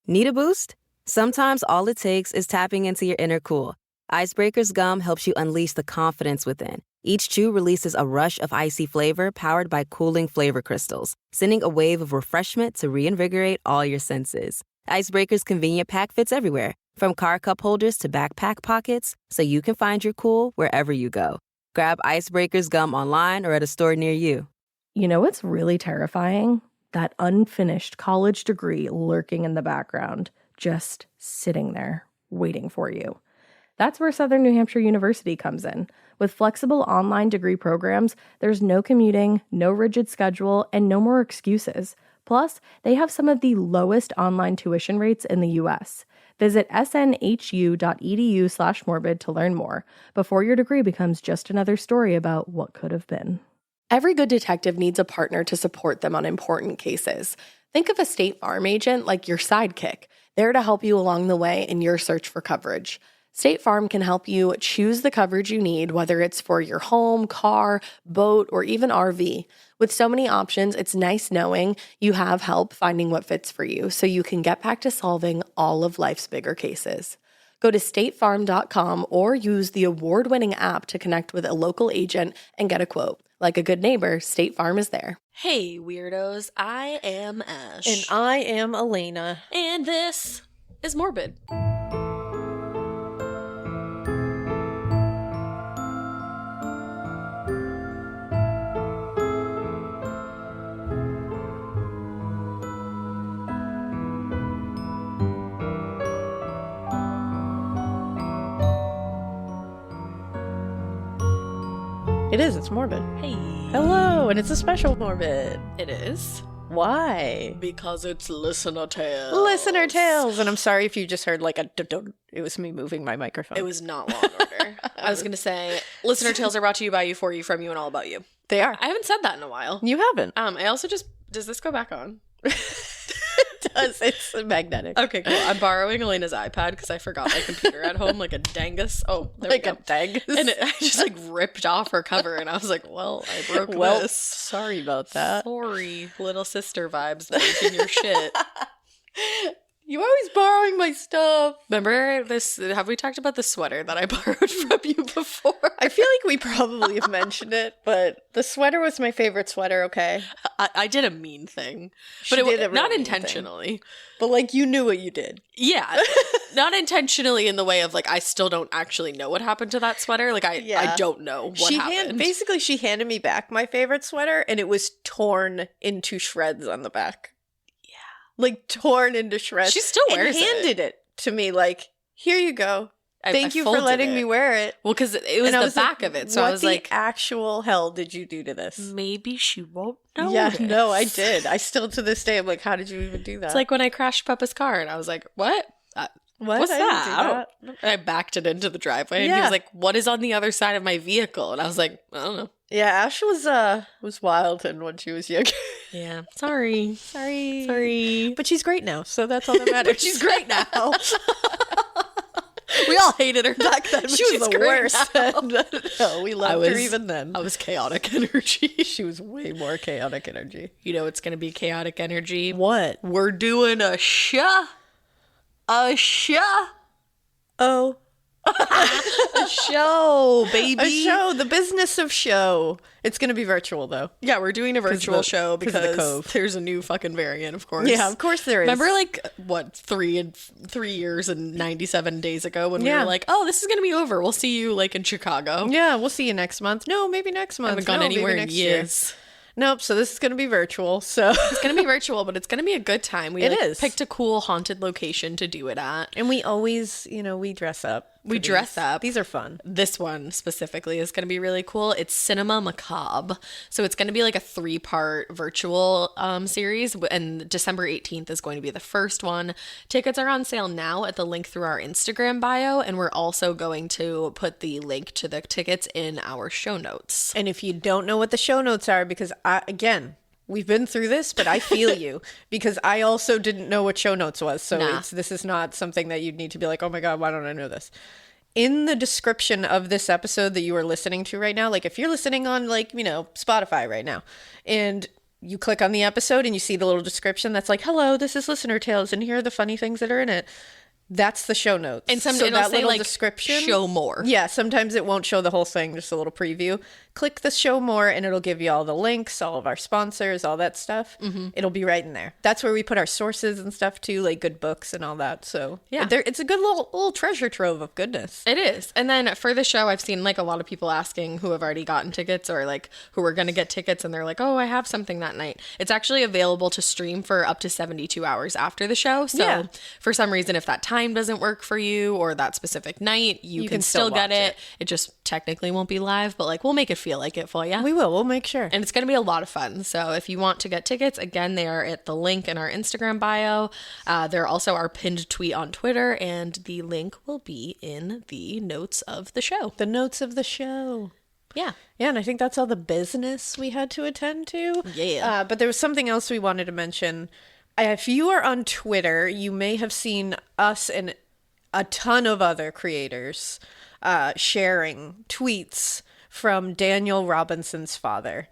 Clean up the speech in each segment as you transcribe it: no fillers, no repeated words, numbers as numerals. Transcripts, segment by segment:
Need a boost? Sometimes all it takes is tapping into your inner cool. Icebreaker's gum helps you unleash the confidence within. Each chew releases a rush of icy flavor powered by cooling flavor crystals, sending a wave of refreshment to reinvigorate all your senses. Icebreaker's convenient pack fits everywhere, from car cup holders to backpack pockets, so you can find your cool wherever you go. Grab Icebreaker's gum online or at a store near you. You know what's really terrifying? That unfinished college degree lurking in the background, just sitting there, waiting for you. That's where Southern New Hampshire University comes in. With flexible online degree programs, there's no commuting, no rigid schedule, and no more excuses. Plus, they have some of the lowest online tuition rates in the U.S. Visit snhu.edu/morbid to learn more before your degree becomes just another story about what could have been. Every good detective needs a partner to support them on important cases. Think of a State Farm agent like your sidekick, there to help you along the way in your search for coverage. State Farm can help you choose the coverage you need, whether it's for your home, car, boat, or even RV. With so many options, it's nice knowing you have help finding what fits for you so you can get back to solving all of life's bigger cases. Go to statefarm.com or use the award-winning app to connect with a local agent and get a quote. Like a good neighbor, State Farm is there. Hey, weirdos. I am Ash. And I am Alaina. And this is Morbid. It is, it's Morbid. Hey. Hello, and it's a special Morbid. It is. Why? Because it's listener tales. Listener tales. And I'm sorry if you just heard like a it was me moving my microphone. It was not Law & Order. I was going to say, listener tales are brought to you by you, for you, from you, and all about you. They are. I haven't said that in a while. You haven't. I also just, does this go back on? It does. It's magnetic. Okay, cool. I'm borrowing Elena's iPad because I forgot my computer at home, like a dangus. Oh, there Like we a go. dangus. And I just like ripped off her cover, and I was like, well, I broke this. Sorry about that. Sorry, little sister vibes making your shit. You always borrowing my stuff. Remember this? Have we talked about the sweater that I borrowed from you before? I feel like we probably have mentioned it, but the sweater was my favorite sweater, okay? I did a mean thing, She but it did was a really not mean intentionally. But like you knew what you did. Yeah, not intentionally in the way of like I still don't actually know what happened to that sweater. Like I don't know what happened. Basically, she handed me back my favorite sweater, and it was torn into shreds on the back. Like torn into shreds. She still wears and handed it to me like, here you go. Thank I you for folded letting it. me wear it. Well, because it was And I the back like, of it, so I was like, what the actual hell did you do to this? maybe she won't know. Yeah, no, I did. I still to this day, I'm like, how did you even do that? It's like when I crashed Papa's car, and I was like, what? what? What's I didn't that? do I don't- And I backed it into the driveway, and he Yeah. was like, what is on the other side of my vehicle? And I was like, I don't know. Yeah, Ash was wild and when she was young. Yeah, sorry. But she's great now, so that's all that matters. But she's great now. We all hated her back then. But She was she's the great worst. now. No, we loved her even then. I was chaotic energy. She was way more chaotic energy. You know it's going to be chaotic energy. What? We're doing a show. A show. Oh. A show, baby. A show, the business of show. It's going to be virtual, though. Yeah, we're doing a virtual show 'cause of the because Cove. there's a new fucking variant, of course. Yeah, of course there is. Remember, like, what, 3 years and 97 days ago when we Yeah. were like, oh, this is going to be over. We'll see you, like, in Chicago. Yeah, we'll see you next month. No, maybe next month. I haven't gone No, anywhere maybe in next year. years. Nope, so this is going to be virtual, so. It's going to be virtual, but it's going to be a good time. We It is. picked a cool haunted location to do it at. And we always, we dress up. We for dress these. up. These are fun. This one specifically is going to be really cool. It's Cinema Macabre. So it's going to be like a 3-part virtual series. And December 18th is going to be the first one. Tickets are on sale now at the link through our Instagram bio. And we're also going to put the link to the tickets in our show notes. And if you don't know what the show notes are, because we've been through this, but I feel you because I also didn't know what show notes was. So Nah. this is not something that you'd need to be like, oh my God, why don't I know this? In the description of this episode that you are listening to right now, like if you're listening on like, Spotify right now and you click on the episode and you see the little description that's like, hello, this is Listener Tales, and here are the funny things that are in it. That's the show notes. And so it'll that say, little like, description, show more. Yeah, sometimes it won't show the whole thing, just a little preview. Click the show more and it'll give you all the links, all of our sponsors, all that stuff. It'll be right in there. That's where we put our sources and stuff too, like good books and all that. So yeah, it's a good little treasure trove of goodness. It is. And then for the show, I've seen like a lot of people asking who have already gotten tickets or like who are going to get tickets, and they're like, oh, I have something that night. It's actually available to stream for up to 72 hours after the show. So for some reason, if that time doesn't work for you or that specific night, you can still get it. It just technically won't be live, but like we'll make it feel like it for you. We will. We'll make sure. And it's going to be a lot of fun. So if you want to get tickets, again, they are at the link in our Instagram bio. They're also our pinned tweet on Twitter, and the link will be in the notes of the show. The notes of the show. Yeah. Yeah, and I think that's all the business we had to attend to. Yeah. But there was something else we wanted to mention. If you are on Twitter, you may have seen us and a ton of other creators sharing tweets from Daniel Robinson's father.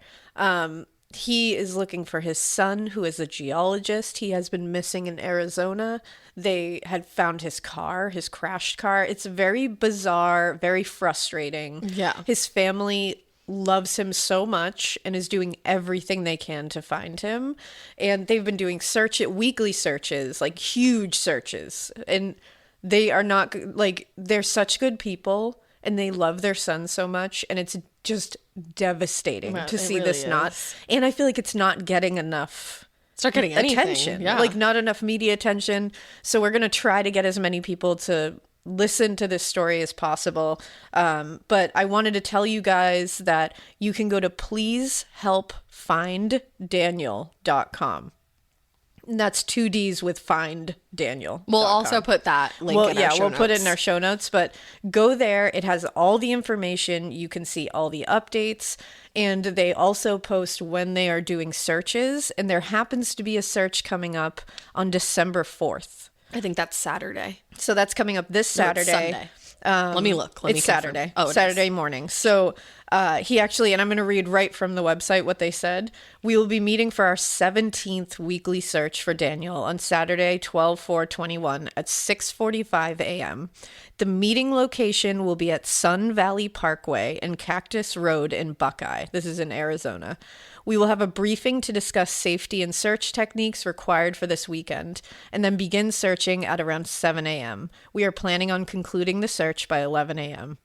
He is looking for his son, who is a geologist. He has been missing in Arizona. They had found his car, his crashed car. It's very bizarre, very frustrating. Yeah. His family loves him so much and is doing everything they can to find him. And they've been doing weekly searches, like huge searches. And they are not, like, they're such good people and they love their son so much. And it's just devastating to see really this not. And I feel like it's not getting enough. It's not getting attention. Yeah. Like, not enough media attention. So we're going to try to get as many people to listen to this story as possible. But I wanted to tell you guys that you can go to pleasehelpfinddaniel.com. And that's 2 Ds with find Daniel. We'll also put that link in our show we'll notes. put it in our show notes, but go there. It has all the information. You can see all the updates, and they also post when they are doing searches, and there happens to be a search coming up on December 4th. I think that's Saturday. So that's coming up this Saturday. No, it's Sunday. Let me look. It's Saturday. Oh, Saturday morning. So he actually, and I'm going to read right from the website what they said. We will be meeting for our 17th weekly search for Daniel on Saturday, 12/4/21 at 6:45 a.m. The meeting location will be at Sun Valley Parkway and Cactus Road in Buckeye. This is in Arizona. We will have a briefing to discuss safety and search techniques required for this weekend, and then begin searching at around 7 a.m. We are planning on concluding the search by 11 a.m.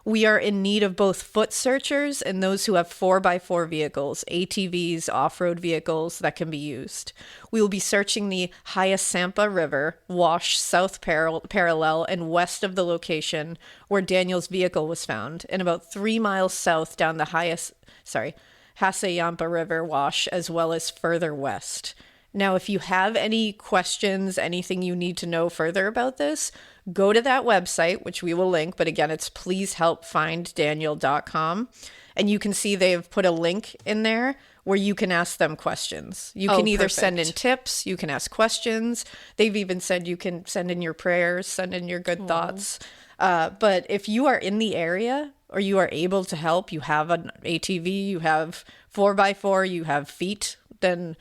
We are in need of both foot searchers and those who have 4x4 vehicles, ATVs, off-road vehicles that can be used. We will be searching the Hyasampa River, wash south parallel and west of the location where Daniel's vehicle was found, and about 3 miles south down the Hyasampa River wash, as well as further west. Now, if you have any questions, anything you need to know further about this, go to that website, which we will link. But again, it's pleasehelpfinddaniel.com. And you can see they've put a link in there where you can ask them questions. You can either send in tips, you can ask questions. They've even said you can send in your prayers, send in your good thoughts. But if you are in the area or you are able to help, you have an ATV, you have 4x4, you have feet, then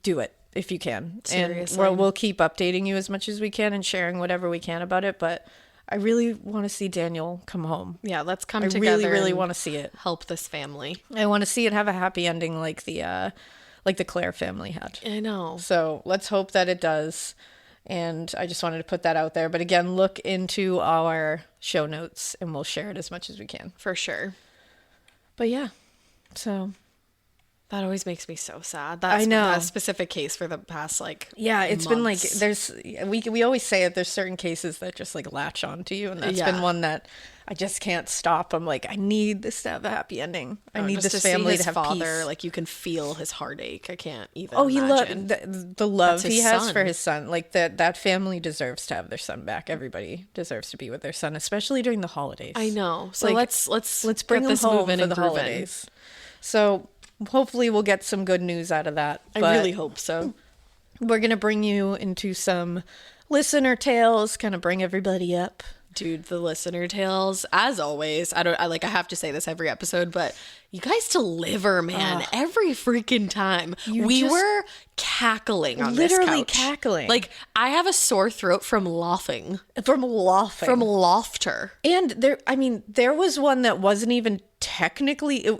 do it if you can. Seriously. And we'll keep updating you as much as we can and sharing whatever we can about it. But I really want to see Daniel come home. Yeah, let's come I together. I really want to see it. Help this family. I want to see it have a happy ending like the Claire family had. I know. So let's hope that it does. And I just wanted to put that out there. But again, look into our show notes and we'll share it as much as we can. For sure. But yeah, so that always makes me so sad. I know. That specific case for the past, like, it's months. been like, we always say it, there's certain cases that just like latch onto you. And that's been one that I just can't stop. I'm like, I need this to have a happy ending. I need this family to have father, peace. Like, you can feel his heartache. I can't even he imagine. the love he has son. for his son. Like that family deserves to have their son back. Everybody deserves to be with their son, especially during the holidays. I know. So like, let's bring get them this home moving for and the grooving. holidays. So hopefully we'll get some good news out of that. I But really hope so. we're going to bring you into some listener tales, kind of bring everybody up, Dude, the listener tales, as always, I have to say this every episode, but you guys deliver, man, every freaking time. We were cackling on this couch. Literally cackling. Like, I have a sore throat from laughing. From laughing. From laughter. And there was one that wasn't even technically,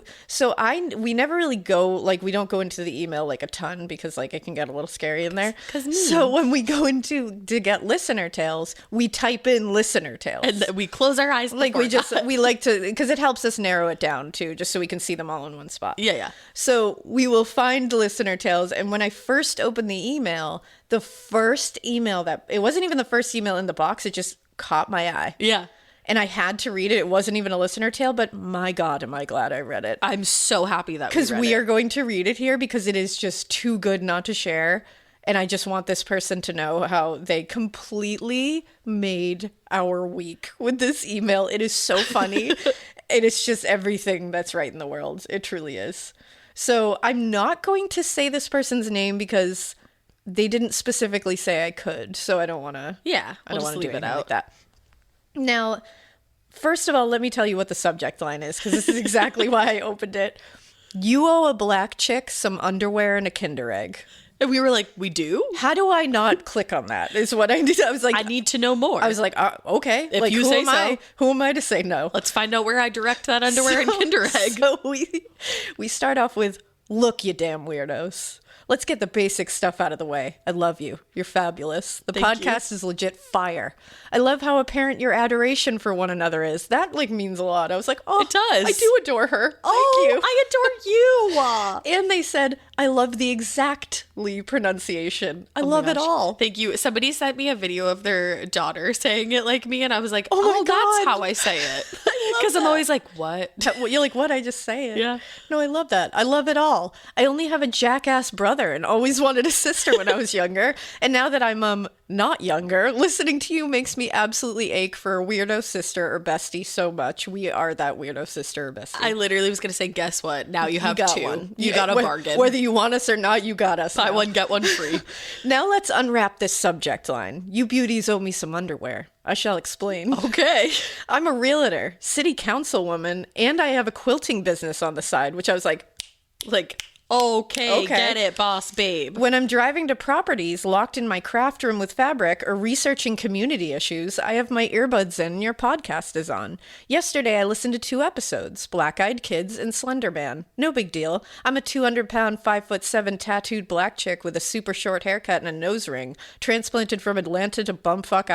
we never really go, like, we don't go into the email like a ton because, like, it can get a little scary in there. So when we go to get listener tales, we type in listener tales. And we close our eyes. Like, we like to, because it helps us narrow it down too, just so we can see them all in one spot. Yeah. So we will find listener tales. And when I first opened the email, it wasn't even the first email in the box. It just caught my eye. Yeah. And I had to read it. It wasn't even a listener tale, but my God, am I glad I read it. I'm so happy that because we are going to read it here because it is just too good not to share. And I just want this person to know how they completely made our week with this email. It is so funny. It is just everything that's right in the world. It truly is. So I'm not going to say this person's name because they didn't specifically say I could. So I don't want to. Yeah, I don't want to do leave it anything out like that. Now, first of all, let me tell you what the subject line is, because this is exactly why I opened it. You owe a black chick some underwear and a Kinder Egg. And we were like, we do? How do I not click on that? Is what I did. I was like, I need to know more. I was like, okay. If like, you say so. Who am I to say no? Let's find out where I direct that underwear and Kinder Egg. So we start off with, look, you damn weirdos. Let's get the basic stuff out of the way. I love you. You're fabulous. The podcast is legit fire. I love how apparent your adoration for one another is. That, like, means a lot. I was like, oh, it does. I do adore her. Thank you. I adore you. And they said, I love the exactly pronunciation. I love it all. Thank you. Somebody sent me a video of their daughter saying it like me, and I was like, oh my God. That's how I say it. Because I'm always like, what? You're like, what? I just say it. Yeah. No, I love that. I love it all. I only have a jackass brother and always wanted a sister when I was younger. And now that I'm not younger, listening to you makes me absolutely ache for a weirdo sister or bestie so much. We are that weirdo sister or bestie. I literally was going to say, guess what? Now you have two. One. You got a bargain. Whether you want us or not, you got us. Buy one, get one free. Now let's unwrap this subject line. You beauties owe me some underwear. I shall explain. Okay. I'm a realtor, city councilwoman, and I have a quilting business on the side, which I was like, okay, get it, boss babe. When I'm driving to properties, locked in my craft room with fabric, or researching community issues, I have my earbuds in and your podcast is on. Yesterday, I listened to 2 episodes, Black-Eyed Kids and Slender Man. No big deal. I'm a 200-pound, 5'7" tattooed black chick with a super short haircut and a nose ring, transplanted from Atlanta to bumfuck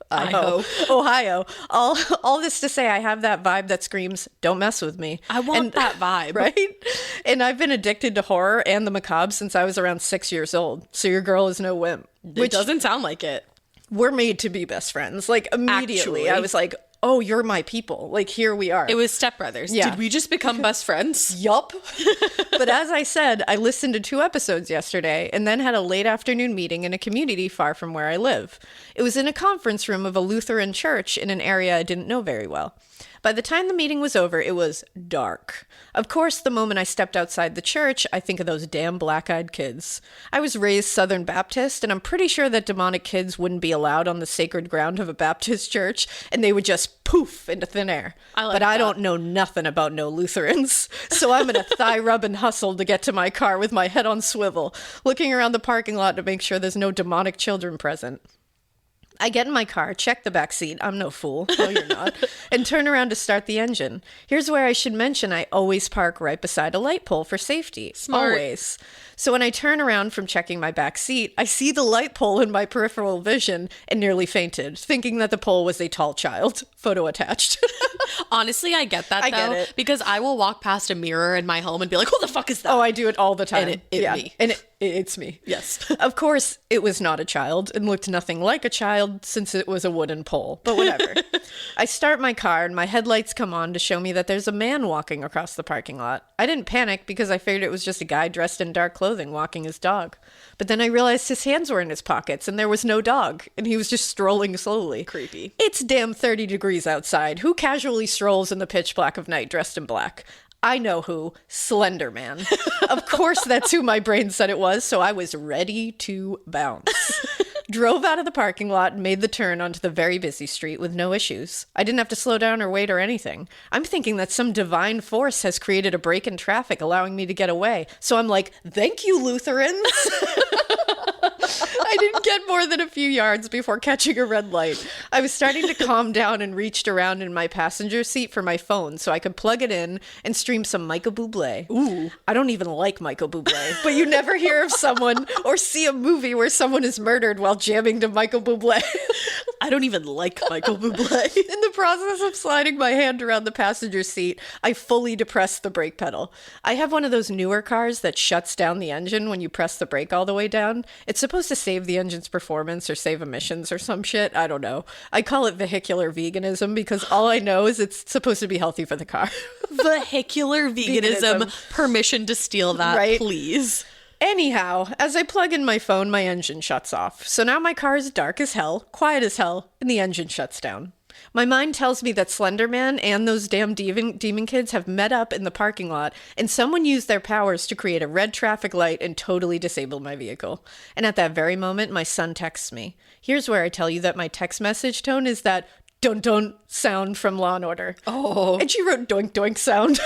Ohio. All this to say, I have that vibe that screams, don't mess with me. I want that vibe. Right? And I've been addicted to horror and the macabre since I was around 6 years old. So your girl is no wimp. Which doesn't sound like it. We're made to be best friends. Like, immediately. Actually. I was like, oh, you're my people. Like, here we are. It was stepbrothers. Yeah. Did we just become best friends? Yup. But as I said, I listened to 2 episodes yesterday and then had a late afternoon meeting in a community far from where I live. It was in a conference room of a Lutheran church in an area I didn't know very well. By the time the meeting was over, it was dark. Of course, the moment I stepped outside the church, I think of those damn black-eyed kids. I was raised Southern Baptist, and I'm pretty sure that demonic kids wouldn't be allowed on the sacred ground of a Baptist church, and they would just poof into thin air. I don't know nothing about no Lutherans, so I'm in a thigh-rubbing hustle to get to my car with my head on swivel, looking around the parking lot to make sure there's no demonic children present. I get in my car, check the back seat, I'm no fool, no you're not, and turn around to start the engine. Here's where I should mention I always park right beside a light pole for safety. Smart. Always. So when I turn around from checking my back seat, I see the light pole in my peripheral vision and nearly fainted, thinking that the pole was a tall child. Photo attached. Honestly, I get that, though. I get it. Because I will walk past a mirror in my home and be like, who the fuck is that? Oh, I do it all the time. And me. And it's me. Yes. Of course, it was not a child and looked nothing like a child since it was a wooden pole, but whatever. I start my car and my headlights come on to show me that there's a man walking across the parking lot. I didn't panic because I figured it was just a guy dressed in dark clothing walking his dog. But then I realized his hands were in his pockets and there was no dog and he was just strolling slowly. Creepy. It's damn 30 degrees outside. Who casually strolls in the pitch black of night dressed in black? I know who. Slender Man. Of course, that's who my brain said it was, so I was ready to bounce. drove out of the parking lot and made the turn onto the very busy street with no issues. I didn't have to slow down or wait or anything. I'm thinking that some divine force has created a break in traffic allowing me to get away. So I'm like, thank you, Lutherans. I didn't get more than a few yards before catching a red light. I was starting to calm down and reached around in my passenger seat for my phone so I could plug it in and stream some Michael Bublé. Ooh. I don't even like Michael Bublé, but you never hear of someone or see a movie where someone is murdered while jamming to Michael Bublé. I don't even like Michael Bublé. In the process of sliding my hand around the passenger seat, I fully depressed the brake pedal. I have one of those newer cars that shuts down the engine when you press the brake all the way down. It's supposed to save the engine's performance or save emissions or some shit. I don't know. I call it vehicular veganism because all I know is it's supposed to be healthy for the car. Vehicular veganism. Permission to steal that, right? Please. Anyhow, as I plug in my phone, my engine shuts off. So now my car is dark as hell, quiet as hell, and the engine shuts down. My mind tells me that Slender Man and those damn demon kids have met up in the parking lot, and someone used their powers to create a red traffic light and totally disabled my vehicle. And at that very moment, my son texts me. Here's where I tell you that my text message tone is that dun-dun sound from Law & Order. Oh. And she wrote doink-doink sound.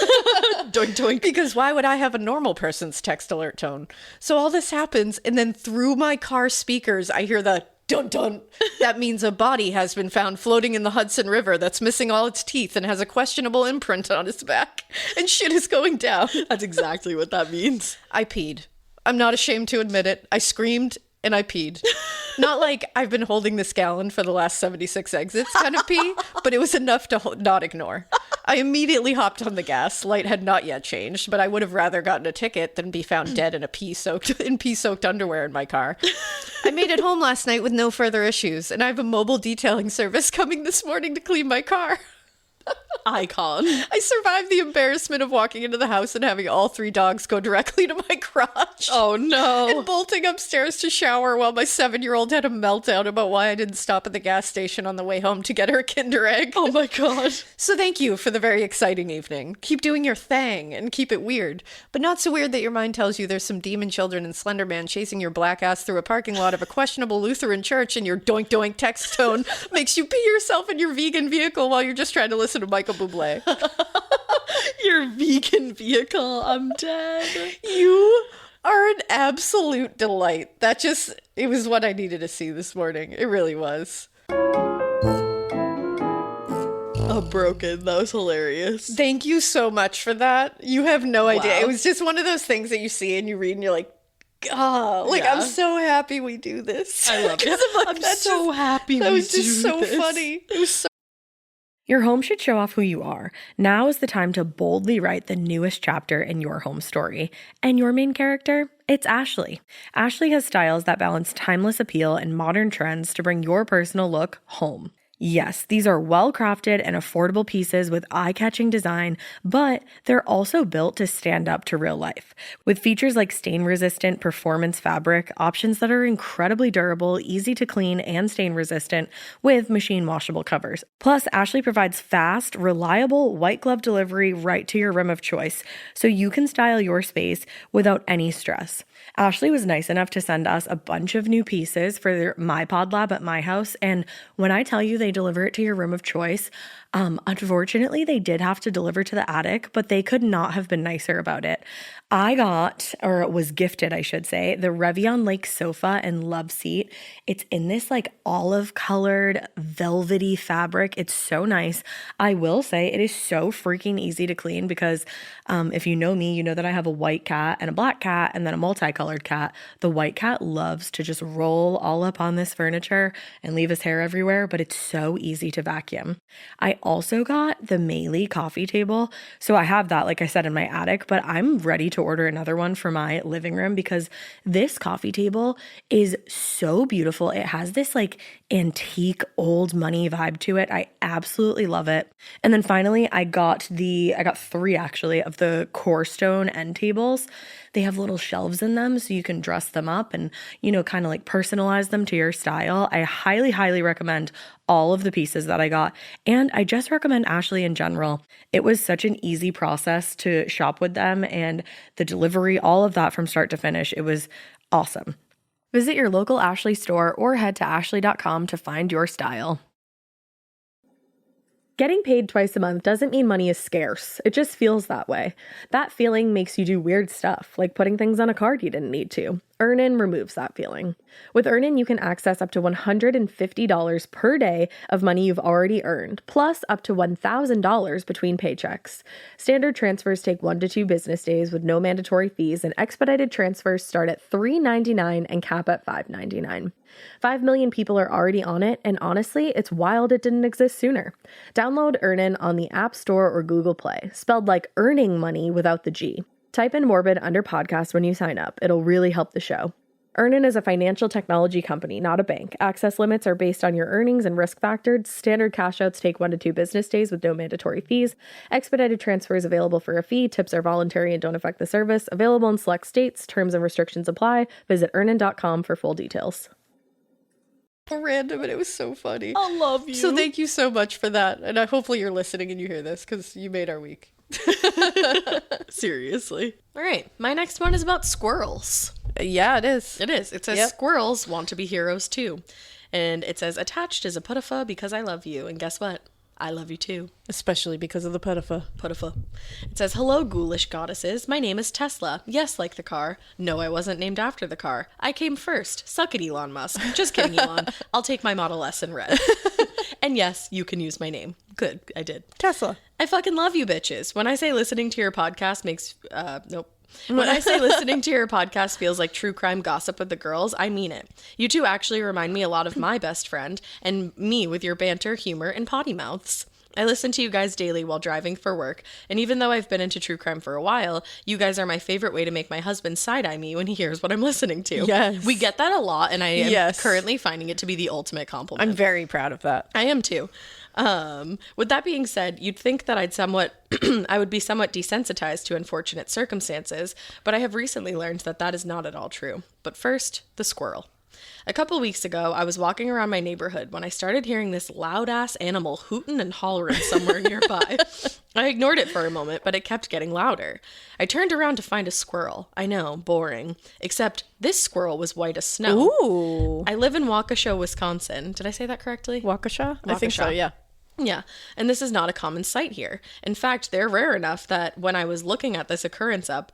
Doink-doink. Because why would I have a normal person's text alert tone? So all this happens, and then through my car speakers, I hear the dun-dun. That means a body has been found floating in the Hudson River that's missing all its teeth and has a questionable imprint on its back. And shit is going down. That's exactly what that means. I peed. I'm not ashamed to admit it. I screamed and I peed. Not like I've been holding this gallon for the last 76 exits kind of pee, but it was enough to not ignore. I immediately hopped on the gas. Light had not yet changed, but I would have rather gotten a ticket than be found dead in pee-soaked underwear in my car. I made it home last night with no further issues, and I have a mobile detailing service coming this morning to clean my car. Icon. I survived the embarrassment of walking into the house and having all 3 dogs go directly to my crotch. Oh no. And bolting upstairs to shower while my 7-year-old had a meltdown about why I didn't stop at the gas station on the way home to get her a Kinder Egg. Oh my god. So thank you for the very exciting evening. Keep doing your thing and keep it weird. But not so weird that your mind tells you there's some demon children and Slender Man chasing your black ass through a parking lot of a questionable Lutheran church, and your doink doink text tone makes you pee yourself in your vegan vehicle while you're just trying to listen to Michael Bublé. Your vegan vehicle. I'm dead. You are an absolute delight. It was what I needed to see this morning. It really was. I'm broken. That was hilarious. Thank you so much for that. You have no idea. Wow. It was just one of those things that you see and you read and you're like, God, Yeah. I'm so happy we do this. I love it. I'm so happy That we was just do so this. funny. It was so Your home should show off who you are. Now is the time to boldly write the newest chapter in your home story. And your main character? It's Ashley. Ashley has styles that balance timeless appeal and modern trends to bring your personal look home. Yes, these are well-crafted and affordable pieces with eye-catching design, but they're also built to stand up to real life. With features like stain-resistant performance fabric, options that are incredibly durable, easy to clean, and stain-resistant with machine-washable covers. Plus, Ashley provides fast, reliable, white-glove delivery right to your room of choice, so you can style your space without any stress. Ashley was nice enough to send us a bunch of new pieces for my pod lab at my house, and when I tell you they deliver it to your room of choice, unfortunately they did have to deliver to the attic, but they could not have been nicer about it. I got, or was gifted, I should say, the Revion Lake sofa and love seat. It's in this like olive colored velvety fabric. It's so nice. I will say it is so freaking easy to clean because if you know me, you know that I have a white cat and a black cat and then a multicolored cat. The white cat loves to just roll all up on this furniture and leave his hair everywhere, but it's so easy to vacuum. I also got the Malicky coffee table. So I have that, like I said, in my attic, but I'm ready to order another one for my living room because this coffee table is so beautiful. It has this like antique old money vibe to it. I absolutely love it. And then finally, I got 3 actually of the core stone end tables. They have little shelves in them so you can dress them up and, kind of like personalize them to your style. I highly, highly recommend all of the pieces that I got. And I just recommend Ashley in general. It was such an easy process to shop with them and the delivery, all of that from start to finish. It was awesome. Visit your local Ashley store or head to ashley.com to find your style. Getting paid twice a month doesn't mean money is scarce. It just feels that way. That feeling makes you do weird stuff, like putting things on a card you didn't need to. Earnin removes that feeling. With Earnin, you can access up to $150 per day of money you've already earned, plus up to $1,000 between paychecks. Standard transfers take 1 to 2 business days with no mandatory fees, and expedited transfers start at $3.99 and cap at $5.99. 5 million people are already on it, and honestly, it's wild it didn't exist sooner. Download Earnin on the App Store or Google Play, spelled like earning money without the G. Type in Morbid under podcast when you sign up. It'll really help the show. Earnin is a financial technology company, not a bank. Access limits are based on your earnings and risk factors. Standard cash outs take 1 to 2 business days with no mandatory fees. Expedited transfers available for a fee. Tips are voluntary and don't affect the service. Available in select states. Terms and restrictions apply. Visit earnin.com for full details. Random, and it was so funny. I love you. So thank you so much for that, and hopefully you're listening and you hear this because you made our week. Seriously. All right, my next one is about squirrels. Yeah, it is. It is. It says squirrels want to be heroes too. And it says attached is a putafa because I love you. And guess what? I love you too. Especially because of the putafa. Putafa. It says, hello, ghoulish goddesses. My name is Tesla. Yes, like the car. No, I wasn't named after the car. I came first. Suck it, Elon Musk. Just kidding, Elon. I'll take my Model S in red. And yes, you can use my name. Good, I did. Tesla. I fucking love you bitches. When I say listening to your podcast makes, nope. When I say listening to your podcast feels like true crime gossip with the girls, I mean it. You two actually remind me a lot of my best friend and me with your banter, humor, and potty mouths. I listen to you guys daily while driving for work, and even though I've been into true crime for a while, you guys are my favorite way to make my husband side-eye me when he hears what I'm listening to. Yes. We get that a lot, and I am currently finding it to be the ultimate compliment. I'm very proud of that. I am too. With that being said, you'd think that I would be somewhat desensitized to unfortunate circumstances, but I have recently learned that that is not at all true. But first, the squirrel. A couple weeks ago, I was walking around my neighborhood when I started hearing this loud-ass animal hooting and hollering somewhere nearby. I ignored it for a moment, but it kept getting louder. I turned around to find a squirrel. I know, boring. Except this squirrel was white as snow. Ooh. I live in Waukesha, Wisconsin. Did I say that correctly? Waukesha? I think so, Waukesha. yeah. Yeah, and this is not a common sight here. In fact, they're rare enough that when I was looking this occurrence up,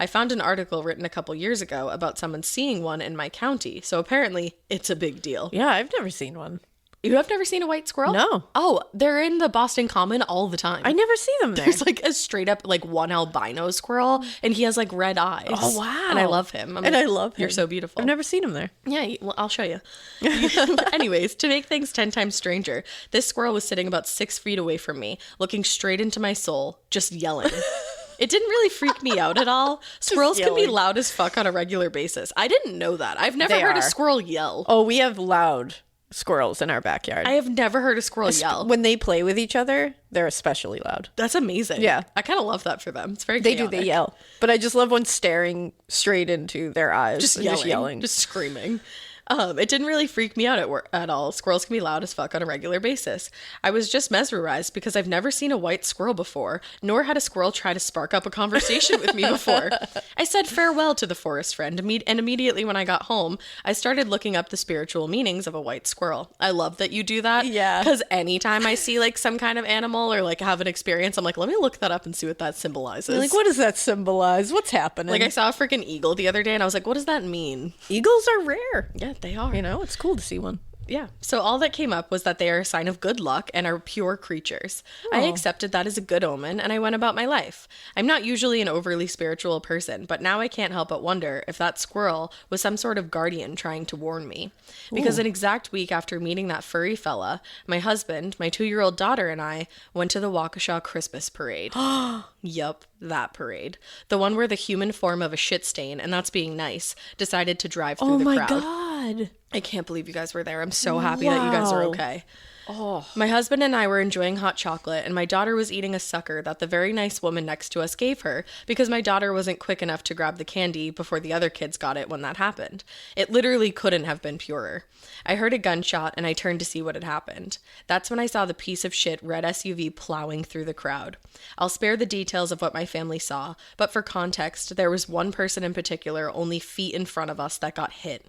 I found an article written a couple years ago about someone seeing one in my county. So apparently, it's a big deal. Yeah, I've never seen one. You have never seen a white squirrel? No. Oh, they're in the Boston Common all the time. I never see them there. There's like a straight up like one albino squirrel, and he has like red eyes. Oh, wow. And I love him. I love him. You're so beautiful. I've never seen him there. Yeah, well, I'll show you. Anyways, to make things 10 times stranger, this squirrel was sitting about 6 feet away from me, looking straight into my soul, just yelling. It didn't really freak me out at all. Squirrels can be loud as fuck on a regular basis. I didn't know that. I've never heard a squirrel yell. Oh, we have loud squirrels in our backyard. I have never heard a squirrel yell. When they play with each other, they're especially loud. That's amazing. Yeah. I kind of love that for them. It's very chaotic. They yell. But I just love one staring straight into their eyes. Just yelling. Just screaming. It didn't really freak me out at all. Squirrels can be loud as fuck on a regular basis. I was just mesmerized because I've never seen a white squirrel before, nor had a squirrel try to spark up a conversation with me before. I said farewell to the forest friend, and immediately when I got home, I started looking up the spiritual meanings of a white squirrel. I love that you do that. Yeah. Because anytime I see like some kind of animal or like have an experience, I'm like, let me look that up and see what that symbolizes. You're like, what does that symbolize? What's happening? Like I saw a freaking eagle the other day and I was like, what does that mean? Eagles are rare. Yeah, they are. You know, it's cool to see one. Yeah. So all that came up was that they are a sign of good luck and are pure creatures. I accepted that as a good omen and I went about my life. I'm not usually an overly spiritual person, but now I can't help but wonder if that squirrel was some sort of guardian trying to warn me. Because an exact week after meeting that furry fella, my husband, my 2-year-old daughter, and I went to the Waukesha Christmas parade. Yup, that parade. The one where the human form of a shit stain, and that's being nice, decided to drive through the crowd. Oh my God. God. I can't believe you guys were there. I'm so happy that you guys are okay. Oh. My husband and I were enjoying hot chocolate, and my daughter was eating a sucker that the very nice woman next to us gave her because my daughter wasn't quick enough to grab the candy before the other kids got it when that happened. It literally couldn't have been purer. I heard a gunshot, and I turned to see what had happened. That's when I saw the piece of shit red SUV plowing through the crowd. I'll spare the details of what my family saw, but for context, there was one person in particular only feet in front of us that got hit.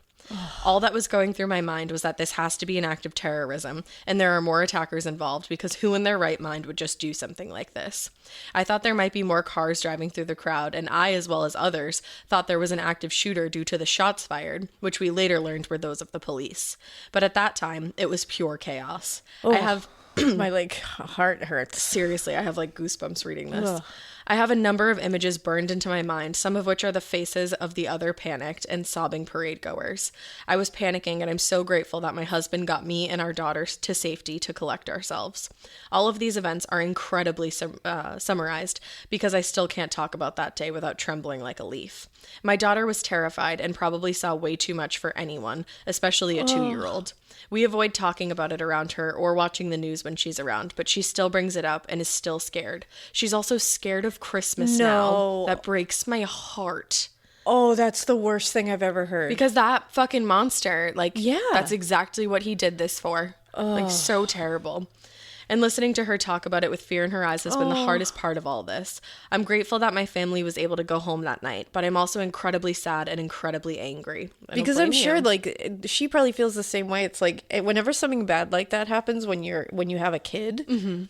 All that was going through my mind was that this has to be an act of terrorism, and there are more attackers involved because who in their right mind would just do something like this? I thought there might be more cars driving through the crowd, and I, as well as others, thought there was an active shooter due to the shots fired, which we later learned were those of the police. But at that time, it was pure chaos. I have... My, heart hurts. Seriously, I have, goosebumps reading this. Ugh. I have a number of images burned into my mind, some of which are the faces of the other panicked and sobbing parade goers. I was panicking, and I'm so grateful that my husband got me and our daughters to safety to collect ourselves. All of these events are incredibly summarized because I still can't talk about that day without trembling like a leaf. My daughter was terrified and probably saw way too much for anyone, especially a 2-year-old. We avoid talking about it around her or watching the news when she's around, but she still brings it up and is still scared. She's also scared of Christmas now. That breaks my heart. Oh, that's the worst thing I've ever heard. Because that fucking monster, that's exactly what he did this for. So terrible. And listening to her talk about it with fear in her eyes has been the hardest part of all this. I'm grateful that my family was able to go home that night, but I'm also incredibly sad and incredibly angry. Because I'm sure, she probably feels the same way. It's whenever something bad like that happens when you have a kid,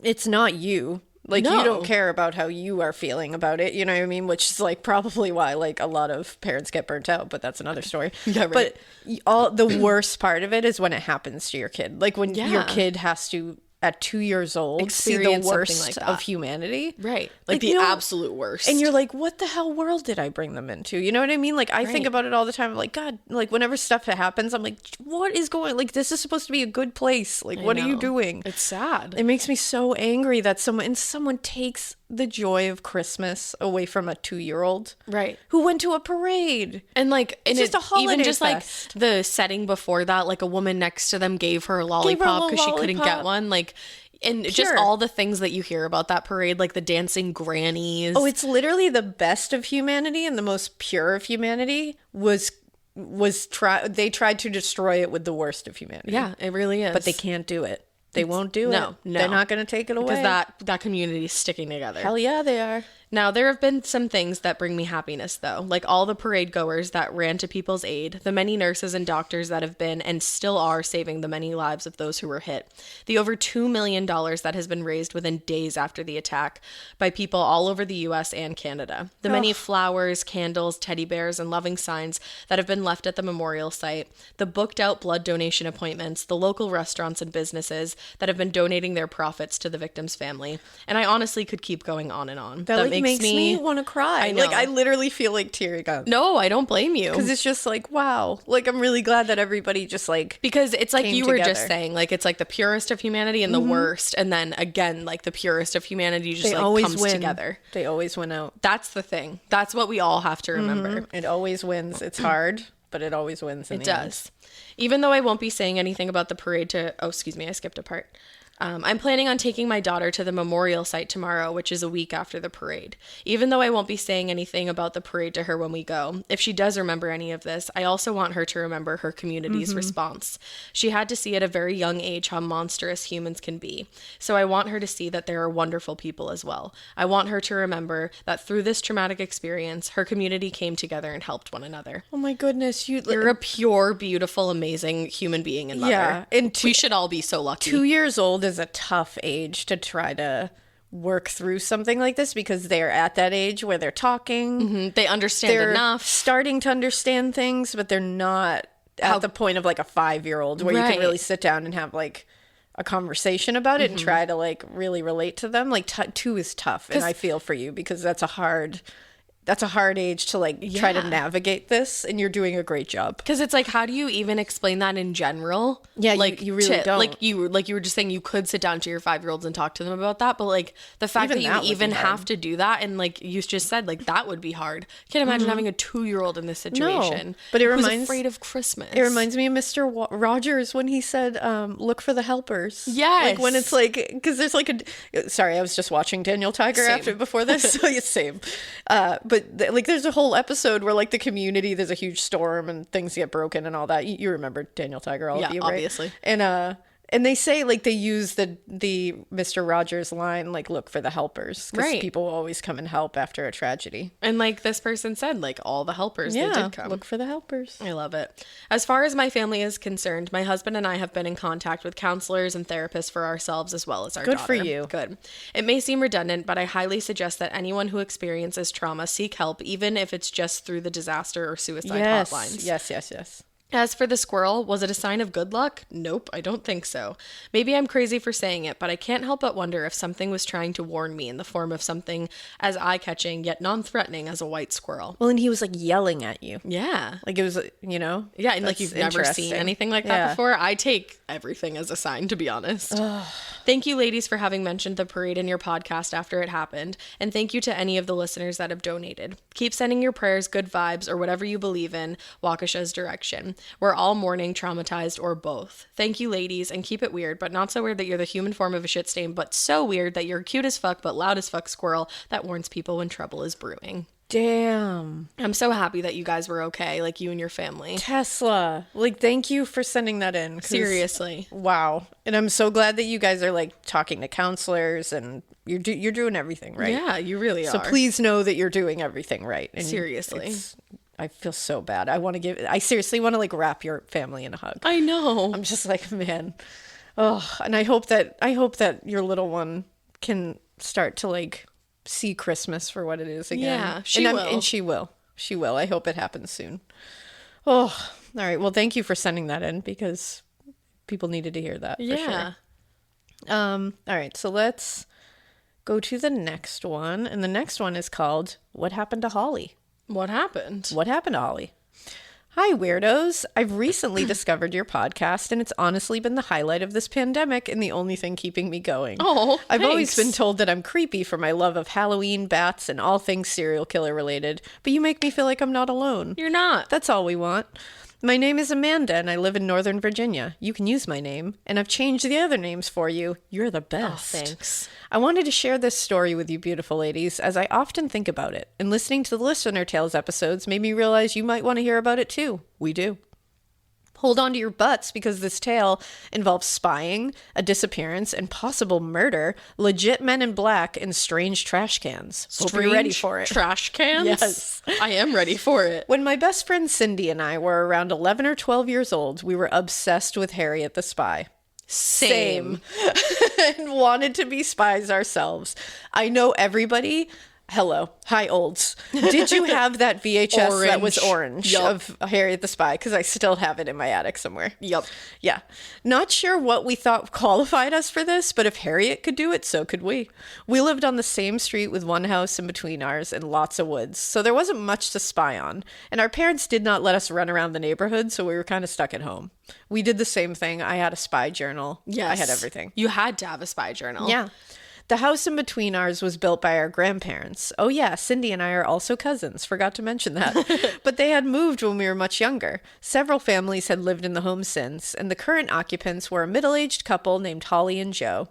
it's not you. No. You don't care about how you are feeling about it, you know what I mean? Which is probably why a lot of parents get burnt out, but that's another story. Yeah, right. But the worst part of it is when it happens to your kid. When your kid has to, at 2 years old, experience see the worst of humanity. Right. The absolute worst. And you're what the hell world did I bring them into? You know what I mean? I think about it all the time. I'm God, whenever stuff happens, I'm what is going, this is supposed to be a good place. What are you doing? It's sad. It makes me so angry that someone takes the joy of Christmas away from a 2-year-old. Right. Who went to a parade. And it's just a holiday even just fest. The setting before that, a woman next to them gave her a lollipop because she couldn't get one. And Pure. just all the things that you hear about that parade, the dancing grannies. Oh, it's literally the best of humanity and the most pure of humanity they tried to destroy it with the worst of humanity. Yeah, it really is. But they can't do it. They won't do it. No. They're not going to take it away. Because that community is sticking together. Hell yeah, they are. Now, there have been some things that bring me happiness, though, all the parade goers that ran to people's aid, the many nurses and doctors that have been and still are saving the many lives of those who were hit, the over $2 million that has been raised within days after the attack by people all over the U.S. and Canada, the many flowers, candles, teddy bears, and loving signs that have been left at the memorial site, the booked-out blood donation appointments, the local restaurants and businesses that have been donating their profits to the victim's family, and I honestly could keep going on and on. That makes me want to cry. I know. I literally feel tearing up. No, I don't blame you. Because it's just wow. I'm really glad that everybody just because it's you were together. just saying, it's the purest of humanity and the worst. And then again, the purest of humanity just comes together. They always win out. That's the thing. That's what we all have to remember. It always wins. It's hard, but it always wins in the end. It does. Even though I won't be saying anything about the parade I skipped a part. I'm planning on taking my daughter to the memorial site tomorrow, which is a week after the parade. Even though I won't be saying anything about the parade to her when we go, if she does remember any of this, I also want her to remember her community's response. She had to see at a very young age how monstrous humans can be. So I want her to see that there are wonderful people as well. I want her to remember that through this traumatic experience, her community came together and helped one another. Oh my goodness. You're a pure, beautiful, amazing human being and mother. Yeah. And we should all be so lucky. 2 years old is a tough age to try to work through something like this because they're at that age where they're talking. They understand enough. Starting to understand things, but they're not at the point of a 5-year-old where you can really sit down and have a conversation about it and try to really relate to them. 2 is tough, and I feel for you because that's a hard that's a hard age to like try to Yeah. navigate this, and you're doing a great job. Because it's like, how do you even explain that in general? Yeah, like you really don't. Like you were just saying, you could sit down to your 5-year-olds and talk to them about that, but like the fact Even that that you would even be have hard. to do that, and like you just said, like that would be hard. Can't imagine having a 2-year-old in this situation. but it who's reminds- afraid of Christmas. It reminds me of Mr. Rogers when he said, look for the helpers. Yes. Like when it's like, because there's like sorry, I was just watching Daniel Tiger Same. before this. So it's same. Like there's a whole episode where like the community, there's a huge storm and things get broken and all that. You remember Daniel Tiger, all Yeah, of you, right? obviously. And they say like they use the Mr. Rogers line, like look for the helpers, because Right. people always come and help after a tragedy. And like this person said, like all the helpers, they did come. Look for the helpers. I love it. As far as my family is concerned, my husband and I have been in contact with counselors and therapists for ourselves as well as our Good daughter. for you. Good. It may seem redundant, but I highly suggest that anyone who experiences trauma seek help, even if it's just through the disaster or suicide hotlines. Yes. As for the squirrel, was it a sign of good luck? Nope, I don't think so. Maybe I'm crazy for saying it, but I can't help but wonder if something was trying to warn me in the form of something as eye-catching yet non-threatening as a white squirrel. Well, and he was like yelling at you. Yeah. Like it was, you know? Yeah, and like That's you've never seen interesting. anything like that Yeah. before. I take everything as a sign, to be honest. Thank you, ladies, for having mentioned the parade in your podcast after it happened. And thank you to any of the listeners that have donated. Keep sending your prayers, good vibes, or whatever you believe in Waukesha's direction. We're all mourning, traumatized, or both. Thank you, ladies, and keep it weird, but not so weird that you're the human form of a shit stain, but so weird that you're cute as fuck but loud as fuck squirrel that warns people when trouble is brewing. Damn. I'm so happy that you guys were okay, like you and your family. Tesla. Like, thank you for sending that in. 'Cause- Seriously. Wow. And I'm so glad that you guys are like talking to counselors and you're doing everything right. Yeah, you really So are. please know that you're doing everything right. And Seriously. I feel so bad. I seriously want to like wrap your family in a hug. I know. I'm just like, man. Oh, and I hope that your little one can start to like see Christmas for what it is again. Yeah, she and will. And she will. She will. I hope it happens soon. Oh, all right. Well, thank you for sending that in because people needed to hear that. For Yeah. sure. All right. So let's go to the next one. And the next one is called What Happened to Holly? What happened? What happened to Holly? Hi, weirdos. I've recently discovered your podcast, and it's honestly been the highlight of this pandemic and the only thing keeping me going. Oh, I've always thanks. been told that I'm creepy for my love of Halloween, bats, and all things serial killer related, but you make me feel like I'm not alone. You're not. That's all we want. My name is Amanda, and I live in Northern Virginia. You can use my name, and I've changed the other names for you. You're the best. Oh, thanks. I wanted to share this story with you beautiful ladies, as I often think about it, and listening to the Listener Tales episodes made me realize you might want to hear about it too. We do. Hold on to your butts because this tale involves spying, a disappearance, and possible murder, legit men in black, and strange trash cans. Hope you're ready for it. Trash cans? Yes. I am ready for it. When my best friend Cindy and I were around 11 or 12 years old, we were obsessed with Harriet the Spy. Same. And wanted to be spies ourselves. I know everybody. Hello. Hi, olds. Did you have that VHS that was orange Yup. of Harriet the Spy? Because I still have it in my attic somewhere. Yup. Yeah. Not sure what we thought qualified us for this, but if Harriet could do it, so could we. We lived on the same street with one house in between ours and lots of woods, so there wasn't much to spy on. And our parents did not let us run around the neighborhood, so we were kind of stuck at home. We did the same thing. I had a spy journal. Yes. I had everything. You had to have a spy journal. Yeah. The house in between ours was built by our grandparents. Oh yeah, Cindy and I are also cousins. Forgot to mention that. But they had moved when we were much younger. Several families had lived in the home since, and the current occupants were a middle-aged couple named Holly and Joe.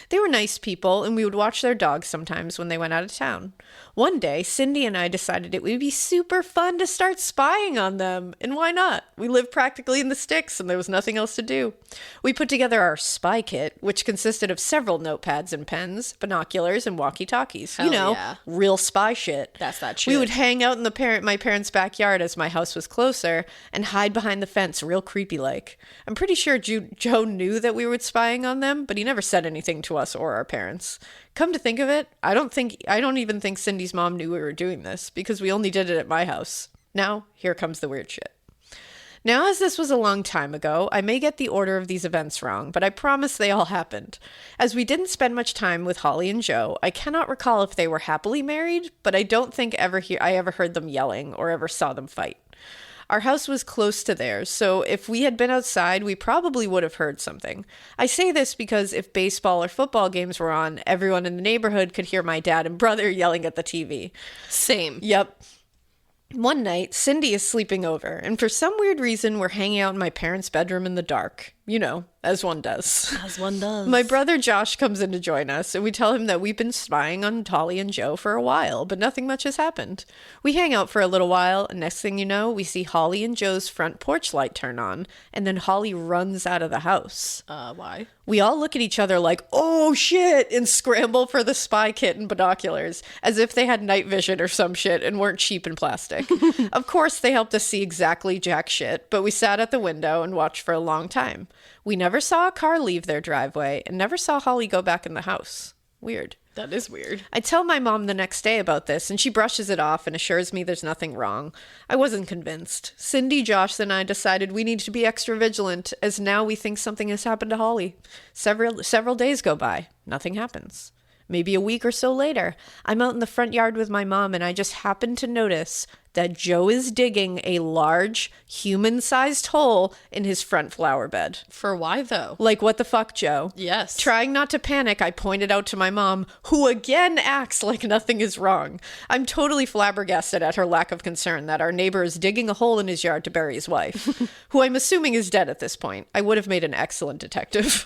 They were nice people, and we would watch their dogs sometimes when they went out of town. One day, Cindy and I decided it would be super fun to start spying on them. And why not? We lived practically in the sticks, and there was nothing else to do. We put together our spy kit, which consisted of several notepads and pens, binoculars, and walkie-talkies. Hell yeah. Real spy shit. That's that We shit. would hang out in my parents' backyard as my house was closer and hide behind the fence real creepy-like. I'm pretty sure Joe knew that we were spying on them, but he never said anything to us or our parents. Come to think of it, I don't even think Cindy's mom knew we were doing this because we only did it at my house. Now, here comes the weird shit. Now, as this was a long time ago, I may get the order of these events wrong, but I promise they all happened. As we didn't spend much time with Holly and Joe, I cannot recall if they were happily married, but I don't think I ever heard them yelling or ever saw them fight. Our house was close to theirs, so if we had been outside, we probably would have heard something. I say this because if baseball or football games were on, everyone in the neighborhood could hear my dad and brother yelling at the TV. Same. Yep. One night, Cindy is sleeping over, and for some weird reason, we're hanging out in my parents' bedroom in the dark. You know, as one does. As one does. My brother Josh comes in to join us, and we tell him that we've been spying on Holly and Joe for a while, but nothing much has happened. We hang out for a little while, and next thing you know, we see Holly and Joe's front porch light turn on, and then Holly runs out of the house. Why? We all look at each other like, oh shit, and scramble for the spy kit and binoculars, as if they had night vision or some shit and weren't cheap and plastic. Of course, they helped us see exactly jack shit, but we sat at the window and watched for a long time. We never saw a car leave their driveway and never saw Holly go back in the house. Weird. That is weird. I tell my mom the next day about this, and she brushes it off and assures me there's nothing wrong. I wasn't convinced. Cindy, Josh, and I decided we need to be extra vigilant, as now we think something has happened to Holly. Several days go by. Nothing happens. Maybe a week or so later, I'm out in the front yard with my mom, and I just happen to notice that Joe is digging a large, human-sized hole in his front flower bed. For why, though? Like, what the fuck, Joe? Yes. Trying not to panic, I pointed out to my mom, who again acts like nothing is wrong. I'm totally flabbergasted at her lack of concern that our neighbor is digging a hole in his yard to bury his wife, who I'm assuming is dead at this point. I would have made an excellent detective.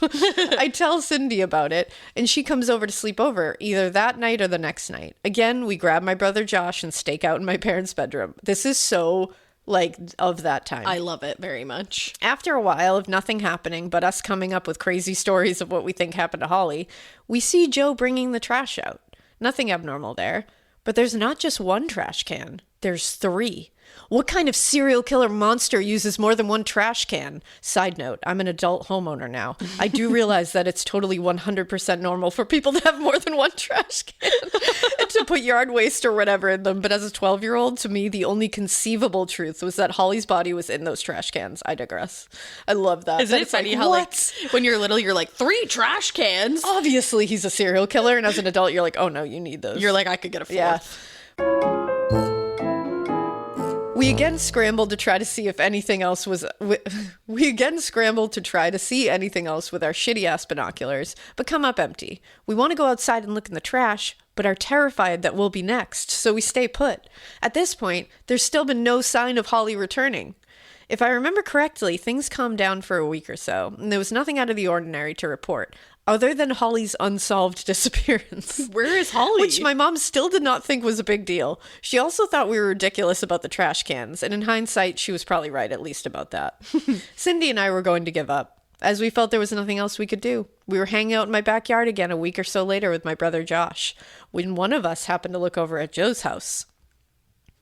I tell Cindy about it, and she comes over to sleep over, either that night or the next night. Again, we grab my brother Josh and stake out in my parents' bedroom. This is so, like, of that time. I love it very much. After a while of nothing happening but us coming up with crazy stories of what we think happened to Holly, we see Joe bringing the trash out. Nothing abnormal there. But there's not just one trash can. There's 3. What kind of serial killer monster uses more than one trash can? Side note, I'm an adult homeowner now. I do realize that it's totally 100% normal for people to have more than one trash can and to put yard waste or whatever in them. But as a 12-year-old, to me, the only conceivable truth was that Holly's body was in those trash cans. I digress. I love that. Isn't it funny how, like, when you're little, you're like, 3 trash cans? Obviously, he's a serial killer. And as an adult, you're like, oh, no, you need those. You're like, I could get a 4th. Yeah. We again scrambled to try to see if anything else was... We again scrambled to try to see anything else with our shitty-ass binoculars, but come up empty. We want to go outside and look in the trash, but are terrified that we'll be next, so we stay put. At this point, there's still been no sign of Holly returning. If I remember correctly, things calmed down for a week or so, and there was nothing out of the ordinary to report, other than Holly's unsolved disappearance. Where is Holly? Which my mom still did not think was a big deal. She also thought we were ridiculous about the trash cans, and in hindsight, she was probably right, at least about that. Cindy and I were going to give up, as we felt there was nothing else we could do. We were hanging out in my backyard again a week or so later with my brother Josh, when one of us happened to look over at Joe's house.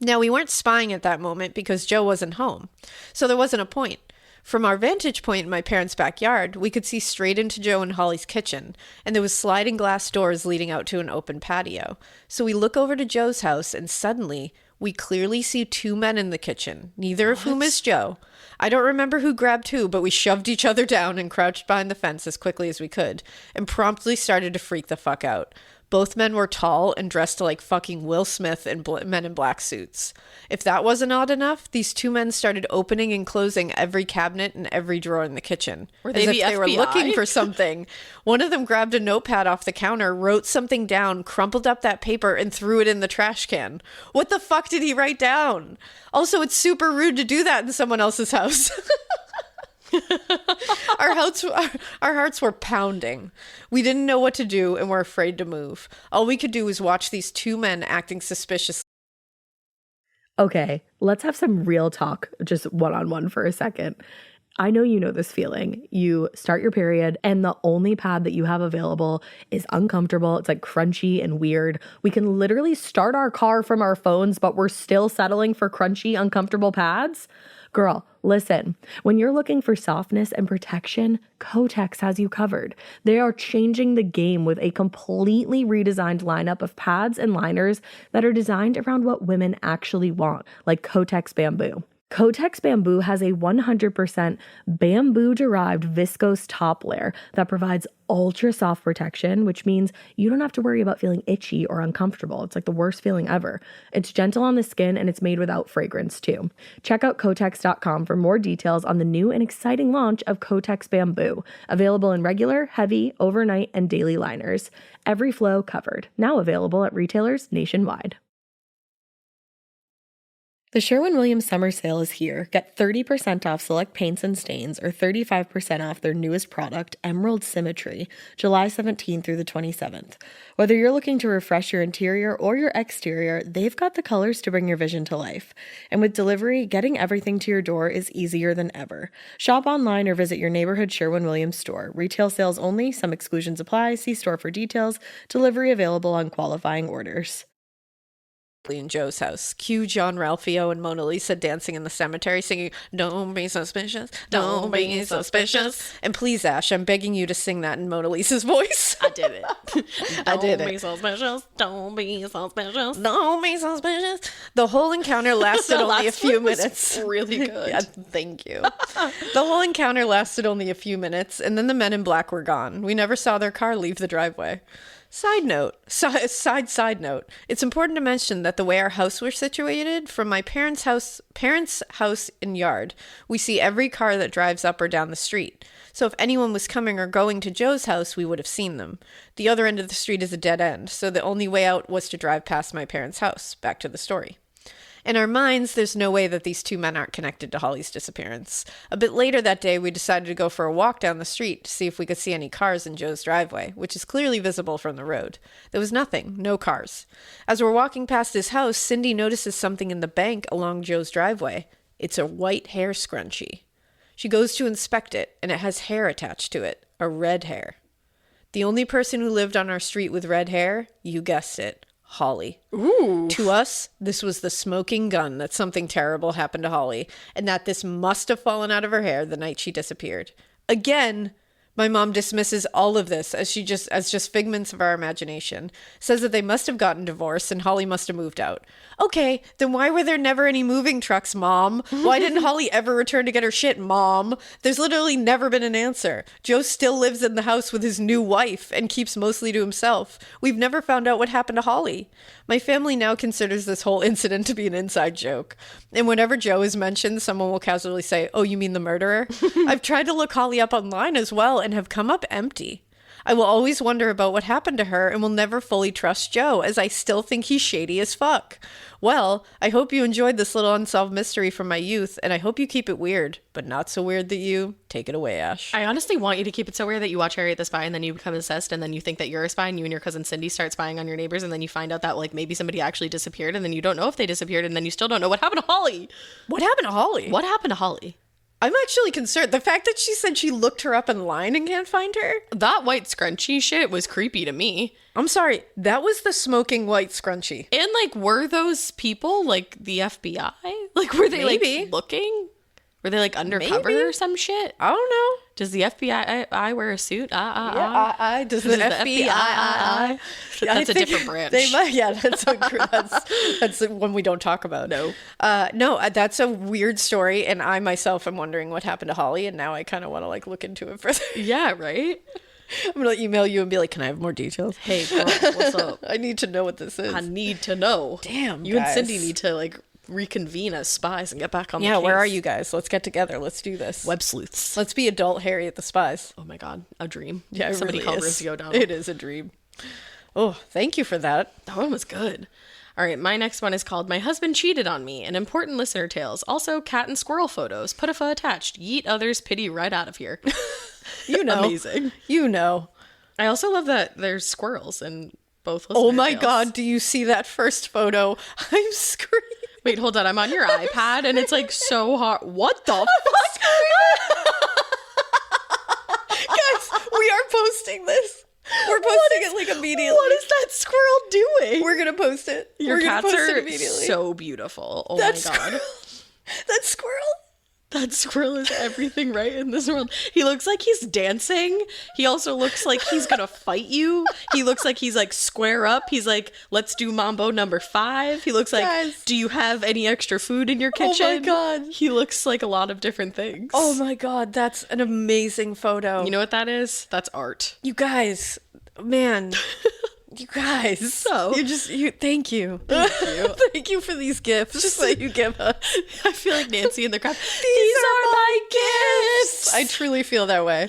Now, we weren't spying at that moment because Joe wasn't home, so there wasn't a point. From our vantage point in my parents' backyard, we could see straight into Joe and Holly's kitchen, and there was sliding glass doors leading out to an open patio. So we look over to Joe's house, and suddenly, we clearly see 2 men in the kitchen, neither of whom is Joe. I don't remember who grabbed who, but we shoved each other down and crouched behind the fence as quickly as we could, and promptly started to freak the fuck out. Both men were tall and dressed like fucking Will Smith and men in black suits. If that wasn't odd enough, these 2 men started opening and closing every cabinet and every drawer in the kitchen. Were they as the if they were FBI? looking for something. One of them grabbed a notepad off the counter, wrote something down, crumpled up that paper, and threw it in the trash can. What the fuck did he write down? Also, it's super rude to do that in someone else's house. Our hearts were pounding. We didn't know what to do and were afraid to move. All we could do was watch these 2 men acting suspiciously. Okay, let's have some real talk, just one-on-one for a second. I know you know this feeling. You start your period and the only pad that you have available is uncomfortable. It's like crunchy and weird. We can literally start our car from our phones, but we're still settling for crunchy, uncomfortable pads. Girl, listen, when you're looking for softness and protection, Kotex has you covered. They are changing the game with a completely redesigned lineup of pads and liners that are designed around what women actually want, like Kotex Bamboo. Kotex Bamboo has a 100% bamboo-derived viscose top layer that provides ultra-soft protection, which means you don't have to worry about feeling itchy or uncomfortable. It's like the worst feeling ever. It's gentle on the skin, and it's made without fragrance, too. Check out Kotex.com for more details on the new and exciting launch of Kotex Bamboo, available in regular, heavy, overnight, and daily liners. Every flow covered. Now available at retailers nationwide. The Sherwin-Williams summer sale is here. Get 30% off select paints and stains or 35% off their newest product, Emerald Symmetry, July 17th through the 27th. Whether you're looking to refresh your interior or your exterior, they've got the colors to bring your vision to life. And with delivery, getting everything to your door is easier than ever. Shop online or visit your neighborhood Sherwin-Williams store. Retail sales only. Some exclusions apply. See store for details. Delivery available on qualifying orders. In Joe's house. Cue John Ralphio and Mona Lisa dancing in the cemetery singing, "Don't be suspicious, don't be suspicious." And please, Ash, I'm begging you to sing that in Mona Lisa's voice. I did it. I did Don't it. be suspicious. Don't be suspicious. Don't be suspicious. The whole encounter lasted only a few minutes. Really good. Yeah, thank you. The whole encounter lasted only a few minutes, and then the men in black were gone. We never saw their car leave the driveway. Side note, it's important to mention that the way our house was situated, from my parents' house and yard, we see every car that drives up or down the street. So if anyone was coming or going to Joe's house, we would have seen them. The other end of the street is a dead end, so the only way out was to drive past my parents' house. Back to the story. In our minds, there's no way that these two men aren't connected to Holly's disappearance. A bit later that day, we decided to go for a walk down the street to see if we could see any cars in Joe's driveway, which is clearly visible from the road. There was nothing, no cars. As we're walking past his house, Cindy notices something in the bank along Joe's driveway. It's a white hair scrunchie. She goes to inspect it, and it has hair attached to it, a red hair. The only person who lived on our street with red hair, you guessed it, Holly. Ooh. To us, this was the smoking gun that something terrible happened to Holly, and that this must have fallen out of her hair the night she disappeared. Again, my mom dismisses all of this as just figments of our imagination, says that they must have gotten divorced and Holly must have moved out. Okay, then why were there never any moving trucks, Mom? Why didn't Holly ever return to get her shit, Mom? There's literally never been an answer. Joe still lives in the house with his new wife and keeps mostly to himself. We've never found out what happened to Holly. My family now considers this whole incident to be an inside joke. And whenever Joe is mentioned, someone will casually say, "Oh, you mean the murderer?" I've tried to look Holly up online as well and have come up empty. I will always wonder about what happened to her and will never fully trust Joe, as I still think he's shady as fuck. Well, I hope you enjoyed this little unsolved mystery from my youth, and I hope you keep it weird, but not so weird that you take it away, Ash. I honestly want you to keep it so weird that you watch Harriet the Spy and then you become obsessed and then you think that you're a spy and you and your cousin Cindy start spying on your neighbors and then you find out that like maybe somebody actually disappeared and then you don't know if they disappeared and then you still don't know what happened to Holly. What happened to Holly? What happened to Holly? I'm actually concerned. The fact that she said she looked her up online and can't find her? That white scrunchie shit was creepy to me. I'm sorry. That was the smoking white scrunchie. And like, were those people like the FBI? Like, were they Maybe. like looking? Were they like undercover Maybe. or some shit? I don't know. Does the FBI wear a suit? Does the FBI? That's a different branch. They might. Yeah, that's one we don't talk about. No. That's a weird story, and I myself am wondering what happened to Holly, and now I kind of want to like look into it further. Yeah, right? I'm gonna email you and be like, "Can I have more details?" Hey, girl, what's up? I need to know what this is. I need to know. Damn, you guys. and Cindy need to like reconvene as spies and get back on the case. Yeah, where are you guys? Let's get together. Let's do this. Web sleuths. Let's be adult Harriet the Spies. Oh my god, a dream. Yeah, it Somebody really called is. Rosie O'Donnell. It is a dream. Oh, thank you for that. That one was good. All right, my next one is called My Husband Cheated on Me, and important listener tales. Also, cat and squirrel photos. Put-a-fa attached. Yeet others' pity right out of here. You know. Amazing. You know. I also love that there's squirrels in both listener Oh my tales. god, do you see that first photo? I'm screaming. Wait, hold on. I'm on your iPad, and it's like so hard. What the fuck? Guys, we are posting this. We're posting it like immediately. What is that squirrel doing? We're gonna post it. Your We're gonna cats post it are immediately. so beautiful. Oh That my god. That squirrel. That squirrel is everything right in this world. He looks like he's dancing. He also looks like he's gonna fight you. He looks like he's like square up. He's like, let's do mambo number 5. He looks like, Guys. do you have any extra food in your kitchen? Oh my God. He looks like a lot of different things. Oh my God, that's an amazing photo. You know what that is? That's art. You guys, man. You guys. So- thank you. Thank you. Thank you for these gifts that you give us. I feel like Nancy in the crowd. These are my gifts. I truly feel that way.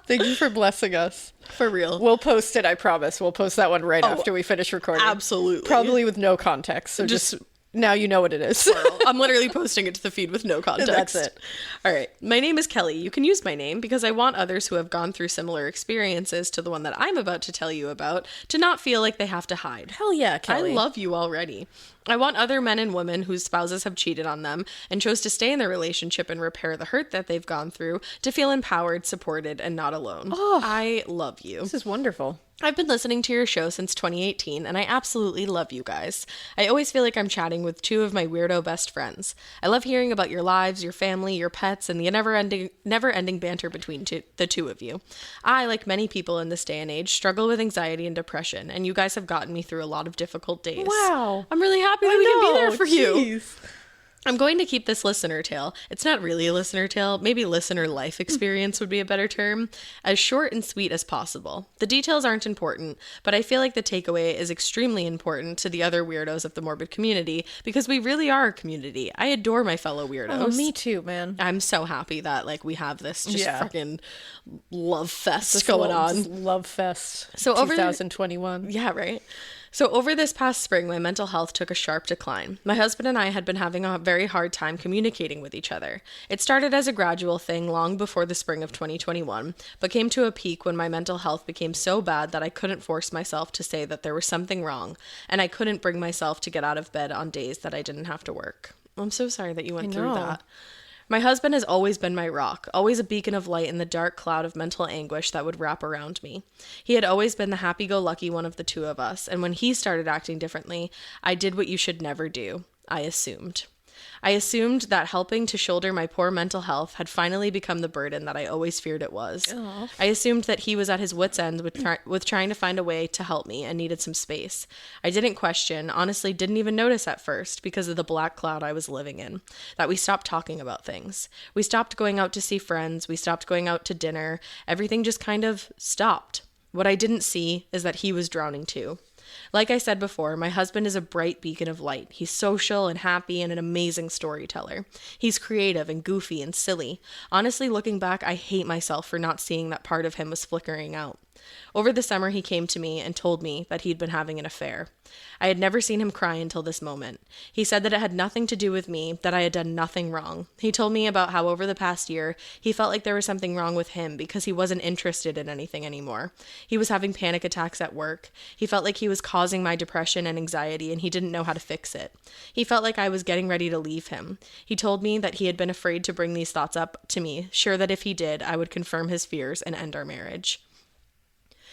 Thank you for blessing us. For real. We'll post it, I promise. We'll post that one right after we finish recording. Absolutely. Probably with no context. So just now you know what it is. I'm literally posting it to the feed with no context. That's it. All right. My name is Kelley. You can use my name because I want others who have gone through similar experiences to the one that I'm about to tell you about to not feel like they have to hide. Hell yeah, Kelley. I love you already. I want other men and women whose spouses have cheated on them and chose to stay in their relationship and repair the hurt that they've gone through to feel empowered, supported, and not alone. Oh. I love you. This is wonderful. I've been listening to your show since 2018, and I absolutely love you guys. I always feel like I'm chatting with 2 of my weirdo best friends. I love hearing about your lives, your family, your pets, and the never-ending banter between the 2 of you. I, like many people in this day and age, struggle with anxiety and depression, and you guys have gotten me through a lot of difficult days. Wow. I'm really happy that we can be there for you. Jeez. I'm going to keep this listener tale. It's not really a listener tale, maybe listener life experience would be a better term, as short and sweet as possible. The details aren't important, but I feel like the takeaway is extremely important to the other weirdos of the morbid community because we really are a community. I adore my fellow weirdos. Oh, me too, man. I'm so happy that like we have this just Yeah. fucking love fest This going little on. Love fest. So over- 2021. Yeah, right. So over this past spring, my mental health took a sharp decline. My husband and I had been having a very hard time communicating with each other. It started as a gradual thing long before the spring of 2021, but came to a peak when my mental health became so bad that I couldn't force myself to say that there was something wrong, and I couldn't bring myself to get out of bed on days that I didn't have to work. I'm so sorry that you went through that. My husband has always been my rock, always a beacon of light in the dark cloud of mental anguish that would wrap around me. He had always been the happy-go-lucky one of the 2 of us, and when he started acting differently, I did what you should never do. I assumed. I assumed that helping to shoulder my poor mental health had finally become the burden that I always feared it was. Aww. I assumed that he was at his wit's end with trying to find a way to help me and needed some space. I didn't question, honestly didn't even notice at first because of the black cloud I was living in, that we stopped talking about things. We stopped going out to see friends. We stopped going out to dinner. Everything just kind of stopped. What I didn't see is that he was drowning too. Like I said before, my husband is a bright beacon of light. He's social and happy and an amazing storyteller. He's creative and goofy and silly. Honestly, looking back, I hate myself for not seeing that part of him was flickering out. Over the summer, he came to me and told me that he'd been having an affair. I had never seen him cry until this moment. He said that it had nothing to do with me, that I had done nothing wrong. He told me about how over the past year, he felt like there was something wrong with him because he wasn't interested in anything anymore. He was having panic attacks at work. He felt like he was causing my depression and anxiety, and he didn't know how to fix it. He felt like I was getting ready to leave him. He told me that he had been afraid to bring these thoughts up to me, sure that if he did, I would confirm his fears and end our marriage.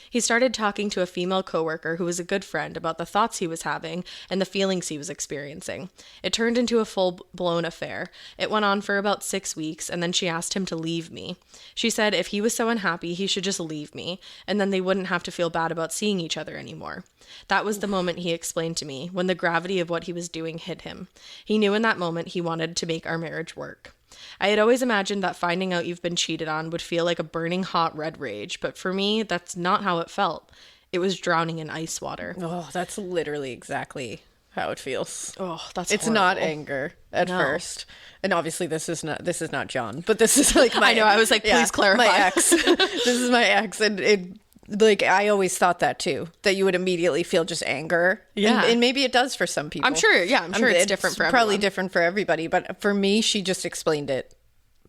He started talking to a female coworker who was a good friend about the thoughts he was having and the feelings he was experiencing. It turned into a full-blown affair. It went on for about 6 weeks, and then she asked him to leave me. She said if he was so unhappy, he should just leave me, and then they wouldn't have to feel bad about seeing each other anymore. That was the moment he explained to me, when the gravity of what he was doing hit him. He knew in that moment he wanted to make our marriage work. I had always imagined that finding out you've been cheated on would feel like a burning hot red rage, but for me, that's not how it felt. It was drowning in ice water. Oh, that's literally exactly how it feels. Oh, that's It's horrible. not anger at first. And obviously this is not John, but this is like my I know, I was like, please clarify. My ex. This is my ex, and it like I always thought that too, that you would immediately feel just anger. Yeah. And maybe it does for some people. I'm sure it's different for everyone. Probably different for everybody, but for me, she just explained it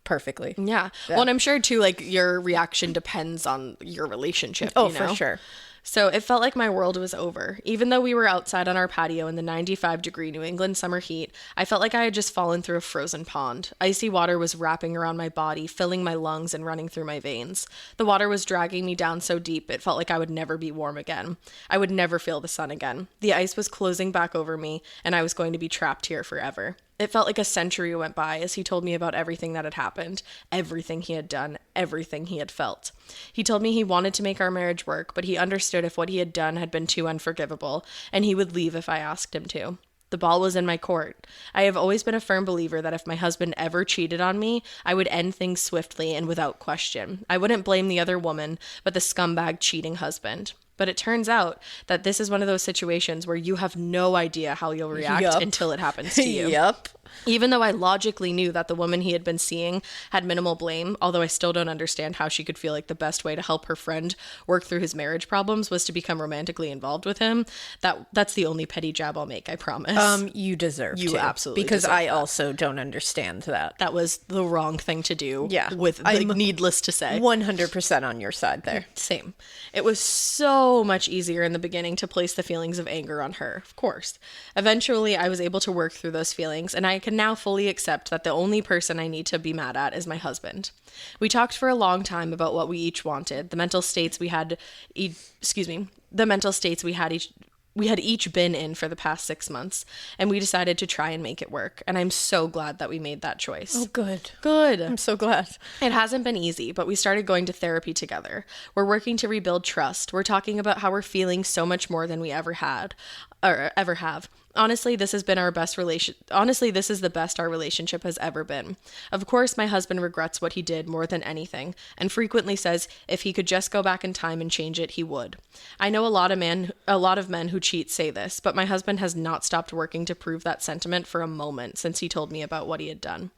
perfectly. Yeah. Well, and I'm sure too, like your reaction depends on your relationship. Oh, you know? for sure. So it felt like my world was over. Even though we were outside on our patio in the 95-degree New England summer heat, I felt like I had just fallen through a frozen pond. Icy water was wrapping around my body, filling my lungs and running through my veins. The water was dragging me down so deep, it felt like I would never be warm again. I would never feel the sun again. The ice was closing back over me, and I was going to be trapped here forever. It felt like a century went by as he told me about everything that had happened, everything he had done, everything he had felt. He told me he wanted to make our marriage work, but he understood if what he had done had been too unforgivable, and he would leave if I asked him to. The ball was in my court. I have always been a firm believer that if my husband ever cheated on me, I would end things swiftly and without question. I wouldn't blame the other woman, but the scumbag cheating husband. But it turns out that this is one of those situations where you have no idea how you'll react until it happens to you. Yep. Even though I logically knew that the woman he had been seeing had minimal blame, although I still don't understand how she could feel like the best way to help her friend work through his marriage problems was to become romantically involved with him, that's the only petty jab I'll make, I promise. You deserve to. You absolutely Because deserve I that. also don't understand that. That was the wrong thing to do. Yeah. With needless to say. 100% on your side there. Same. It was so much easier in the beginning to place the feelings of anger on her, of course. Eventually, I was able to work through those feelings, and I can now fully accept that the only person I need to be mad at is my husband. We talked for a long time about what we each wanted, the mental states we had each been in for the past 6 months, and we decided to try and make it work. And I'm so glad that we made that choice. Oh, good. Good. I'm so glad. It hasn't been easy, but we started going to therapy together. We're working to rebuild trust. We're talking about how we're feeling so much more than we ever have. Honestly, this is the best our relationship has ever been. Of course, my husband regrets what he did more than anything, and frequently says if he could just go back in time and change it, he would. I know a lot of men who cheat say this, but my husband has not stopped working to prove that sentiment for a moment since he told me about what he had done.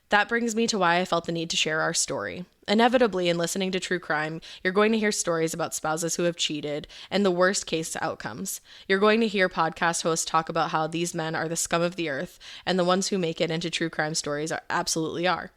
That brings me to why I felt the need to share our story. Inevitably, in listening to true crime, you're going to hear stories about spouses who have cheated and the worst case outcomes. You're going to hear podcast hosts talk about how these men are the scum of the earth, and the ones who make it into true crime stories absolutely are.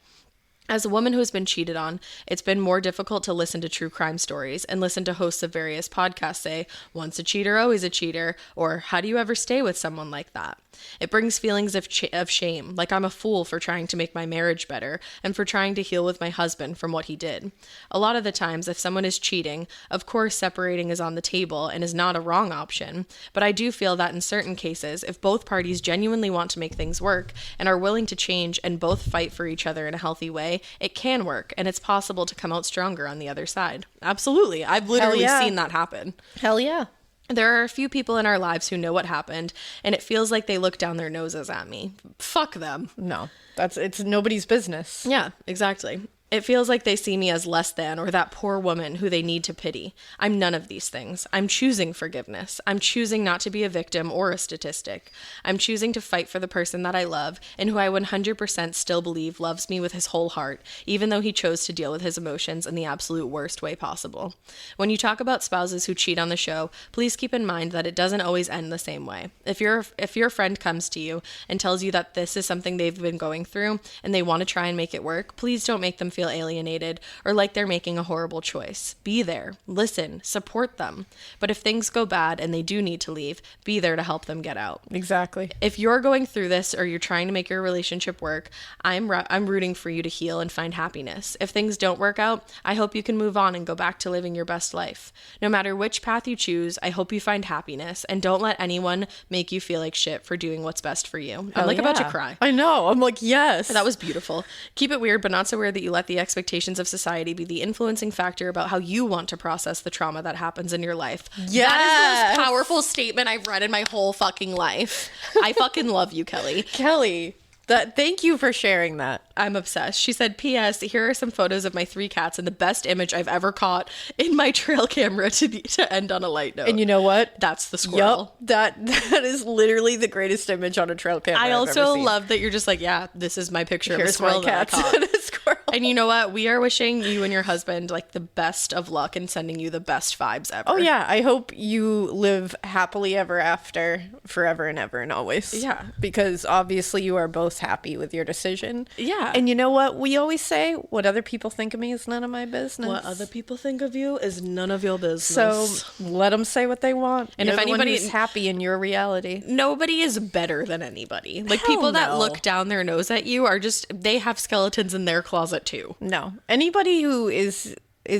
As a woman who has been cheated on, it's been more difficult to listen to true crime stories and listen to hosts of various podcasts say, once a cheater, always a cheater, or how do you ever stay with someone like that? It brings feelings of shame, like I'm a fool for trying to make my marriage better and for trying to heal with my husband from what he did. A lot of the times, if someone is cheating, of course separating is on the table and is not a wrong option, but I do feel that in certain cases, if both parties genuinely want to make things work and are willing to change and both fight for each other in a healthy way, it can work, and it's possible to come out stronger on the other side. Absolutely. I've literally seen that happen. Hell yeah. There are a few people in our lives who know what happened, and it feels like they look down their noses at me. Fuck them. No, it's nobody's business. Yeah, exactly. It feels like they see me as less than or that poor woman who they need to pity. I'm none of these things. I'm choosing forgiveness. I'm choosing not to be a victim or a statistic. I'm choosing to fight for the person that I love and who I 100% still believe loves me with his whole heart, even though he chose to deal with his emotions in the absolute worst way possible. When you talk about spouses who cheat on the show, please keep in mind that it doesn't always end the same way. If your friend comes to you and tells you that this is something they've been going through and they want to try and make it work, please don't make them feel alienated or like they're making a horrible choice. Be there, listen, support them. But if things go bad and they do need to leave, be there to help them get out. Exactly. If you're going through this or you're trying to make your relationship work, I'm rooting for you to heal and find happiness. If things don't work out, I hope you can move on and go back to living your best life. No matter which path you choose, I hope you find happiness, and don't let anyone make you feel like shit for doing what's best for you. I'm about to cry. I know. I'm like, yes. That was beautiful. Keep it weird, but not so weird that you let the expectations of society be the influencing factor about how you want to process the trauma that happens in your life. Yes. That is the most powerful statement I've read in my whole fucking life. I fucking love you, Kelley. Kelley, thank you for sharing that. I'm obsessed. She said, P.S. Here are some photos of my 3 cats and the best image I've ever caught in my trail camera to end on a light note. And you know what? That's the squirrel. Yup. That is literally the greatest image on a trail camera I I've also ever seen. love that you're just like, yeah, this is my picture Here's of a squirrel my that I cats caught. and a squirrel. And you know what? We are wishing you and your husband like the best of luck and sending you the best vibes ever. Oh yeah, I hope you live happily ever after, forever and ever and always. Yeah. Because obviously you are both happy with your decision. Yeah. And you know what we always say? What other people think of me is none of my business. What other people think of you is none of your business. So let them say what they want. And You're if the one anybody who's happy in your reality. Nobody is better than anybody. Like Hell people that no. look down their nose at you are just, they have skeletons in their closet too. No. Anybody who is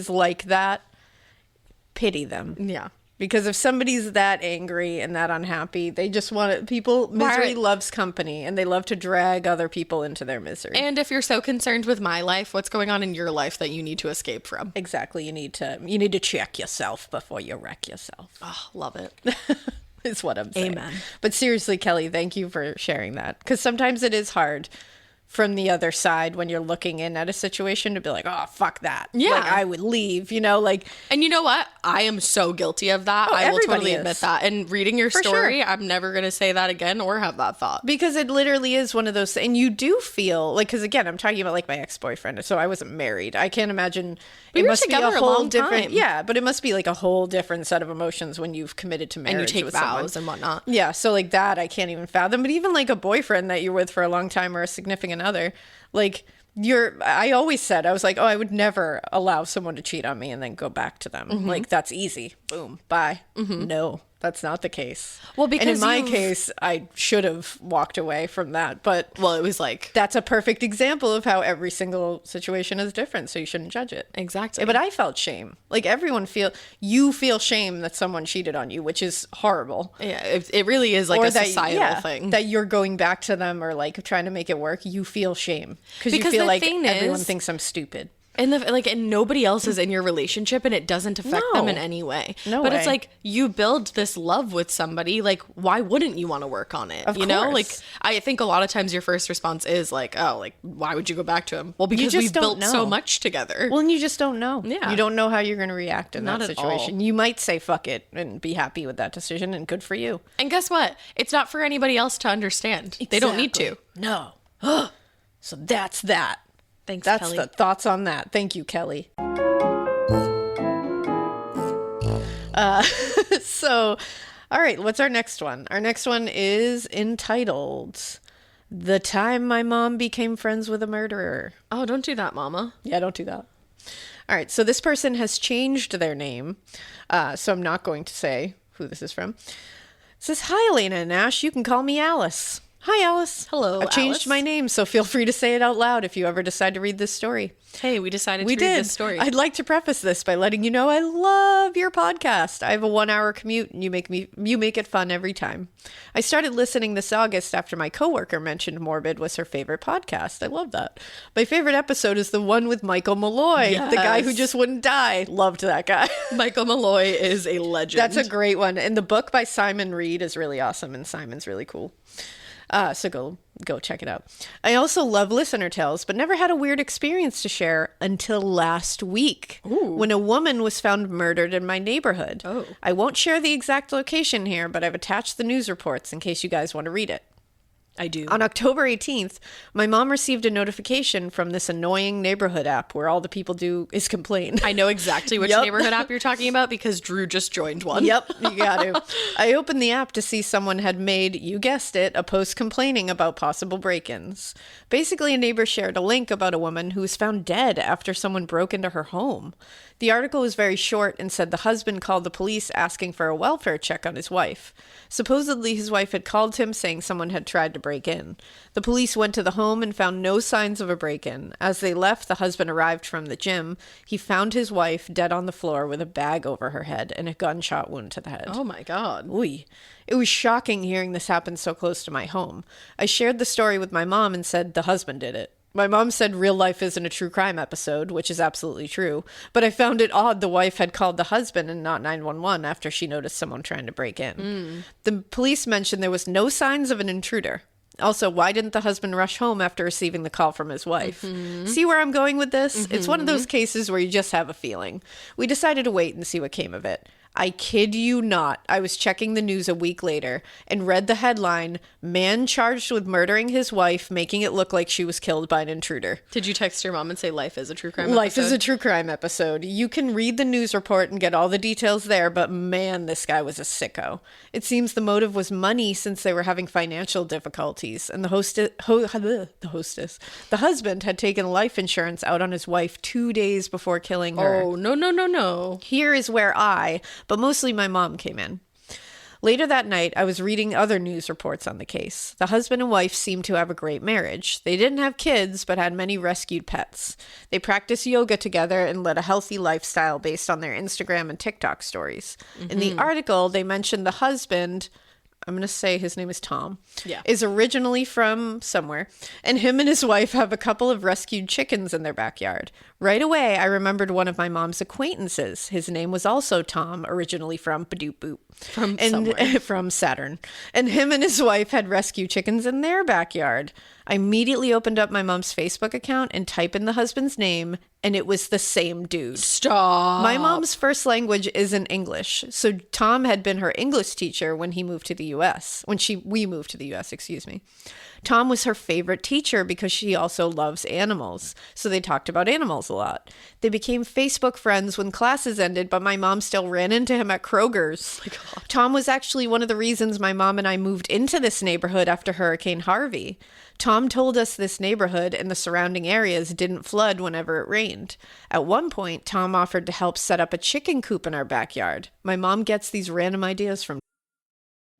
like that, pity them. Yeah. Because if somebody's that angry and that unhappy, they just want it. Misery loves company, and they love to drag other people into their misery. And if you're so concerned with my life, what's going on in your life that you need to escape from? Exactly. You need to check yourself before you wreck yourself. Oh, love it. Is what I'm saying. Amen. But seriously, Kelley, thank you for sharing that. Because sometimes it is hard from the other side when you're looking in at a situation to be like, oh, fuck that. Yeah. Like, I would leave, like. And you know what? I am so guilty of that. Oh, I will totally everybody admit is. that. And reading your For story, sure. I'm never going to say that again or have that thought. Because it literally is one of those, and you do feel like, because again, I'm talking about like my ex-boyfriend, so I wasn't married. I can't imagine. We It were must be together a a whole long different, time. yeah, but it must be like a whole different set of emotions when you've committed to marriage And you take with vows someone. and whatnot. Yeah, so like that, I can't even fathom. But even like a boyfriend that you're with for a long time or a significant other, like I always said, I was like, oh, I would never allow someone to cheat on me and then go back to them. Mm-hmm. Like, that's easy. Boom, bye. No, that's not the case. Well, and in because my case, I should have walked away from that. But Well, it was like, that's a perfect example of how every single situation is different, so you shouldn't judge it. exactly. Yeah, but I felt shame. Like you feel shame that someone cheated on you, which is horrible. yeah, it really is like a societal thing. That you're going back to them or like trying to make it work. You feel shame because you Because feel the like thing everyone is- thinks I'm stupid. And nobody else is in your relationship and it doesn't affect them in any way. No but way. it's like you build this love with somebody, like why wouldn't you want to work on it? Of you know? course. Like I think a lot of times your first response is like, oh, like why would you go back to him? Well, because just we've don't built so know. much together. Well, and you just don't know. Yeah. You don't know how you're going to react in Not that at all. situation. You might say fuck it and be happy with that decision, and good for you. And guess what? It's not for anybody else to understand. They don't need to. No. So that's that. Thanks, That's Kelley. the thoughts on that. Thank you, Kelley. So, all right, what's our next one? Our next one is entitled "The Time My Mom Became Friends with a Murderer." Oh, don't do that, mama. Yeah, don't do that. All right, so this person has changed their name, so I'm not going to say who this is from. It says, "Hi, Alaina and Ash. You can call me Alice." Hi, Alice. Hello, I've changed Alice. my name, so feel free to say it out loud if you ever decide to read this story. Hey, we decided We to read did. this story. I'd like to preface this by letting you know I love your podcast. I have a 1-hour commute, and you make it fun every time. I started listening this August after my coworker mentioned Morbid was her favorite podcast. I love that. My favorite episode is the one with Michael Malloy, the guy who Yes. just wouldn't die. Loved that guy. Michael Malloy is a legend. That's a great one. And the book by Simon Reed is really awesome, and Simon's really cool. So go check it out. I also love listener tales, but never had a weird experience to share until last week when a woman was found murdered in my neighborhood. Oh. I won't share the exact location here, but I've attached the news reports in case you guys want to read it. I do. On October 18th, my mom received a notification from this annoying neighborhood app where all the people do is complain. I know exactly which Yep. neighborhood app you're talking about because Drew just joined one. Yep, you got to. I opened the app to see someone had made, you guessed it, a post complaining about possible break-ins. Basically, a neighbor shared a link about a woman who was found dead after someone broke into her home. The article was very short and said the husband called the police asking for a welfare check on his wife. Supposedly, his wife had called him saying someone had tried to break in. The police went to the home and found no signs of a break-in. As they left, the husband arrived from the gym. He found his wife dead on the floor with a bag over her head and a gunshot wound to the head. Oh my God. Ooh. It was shocking hearing this happen so close to my home. I shared the story with my mom and said the husband did it. My mom said real life isn't a true crime episode, which is absolutely true, but I found it odd the wife had called the husband and not 911 after she noticed someone trying to break in. The police mentioned there was no signs of an intruder. Also, why didn't the husband rush home after receiving the call from his wife? See where I'm going with this? It's one of those cases where you just have a feeling. We decided to wait and see what came of it. I kid you not. I was checking the news a week later and read the headline, "Man charged with murdering his wife, making it look like she was killed by an intruder." Did you text your mom and say life is a true crime Life is a episode? true crime episode. You can read the news report and get all the details there, but man, this guy was a sicko. It seems the motive was money since they were having financial difficulties, and the husband had taken life insurance out on his wife 2 days before killing her. Oh, no. Here is where but mostly my mom came in. Later that night, I was reading other news reports on the case. The husband and wife seemed to have a great marriage. They didn't have kids, but had many rescued pets. They practiced yoga together and led a healthy lifestyle based on their Instagram and TikTok stories. In the article, they mentioned the husband, I'm going to say his name is Tom, is originally from somewhere, and him and his wife have a couple of rescued chickens in their backyard. Right away, I remembered one of my mom's acquaintances. His name was also Tom, originally from Badoop Boop. From Saturn. And him and his wife had rescue chickens in their backyard. I immediately opened up my mom's Facebook account and typed in the husband's name, and it was the same dude. Stop. My mom's first language isn't English, so Tom had been her English teacher when he moved to the U.S. We moved to the U.S., excuse me. Tom was her favorite teacher because she also loves animals, so they talked about animals a lot. They became Facebook friends when classes ended, but my mom still ran into him at Kroger's. Oh, Tom was actually one of the reasons my mom and I moved into this neighborhood after Hurricane Harvey. Tom told us this neighborhood and the surrounding areas didn't flood whenever it rained. At one point, Tom offered to help set up a chicken coop in our backyard. My mom gets these random ideas from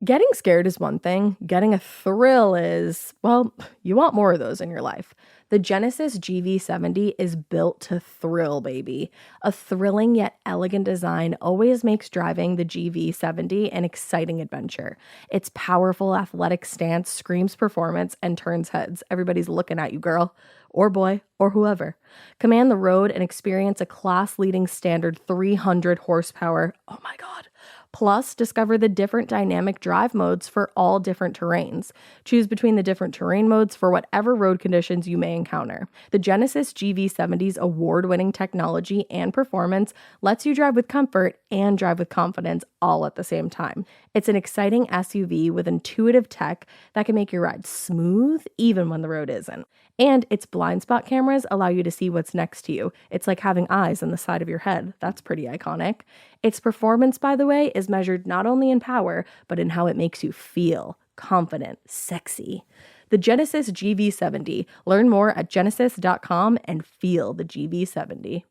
Getting scared is one thing. Getting a thrill is, well, you want more of those in your life. The Genesis GV70 is built to thrill, baby. A thrilling yet elegant design always makes driving the GV70 an exciting adventure. Its powerful athletic stance screams performance and turns heads. Everybody's looking at you, girl, or boy, or whoever. Command the road and experience a class-leading standard 300 horsepower. Oh my God. Plus, discover the different dynamic drive modes for all different terrains. Choose between the different terrain modes for whatever road conditions you may encounter. The Genesis GV70's award-winning technology and performance lets you drive with comfort and drive with confidence all at the same time. It's an exciting SUV with intuitive tech that can make your ride smooth even when the road isn't. And its blind spot cameras allow you to see what's next to you. It's like having eyes on the side of your head. That's pretty iconic. Its performance, by the way, is measured not only in power, but in how it makes you feel confident, sexy. The Genesis GV70. Learn more at genesis.com and feel the GV70.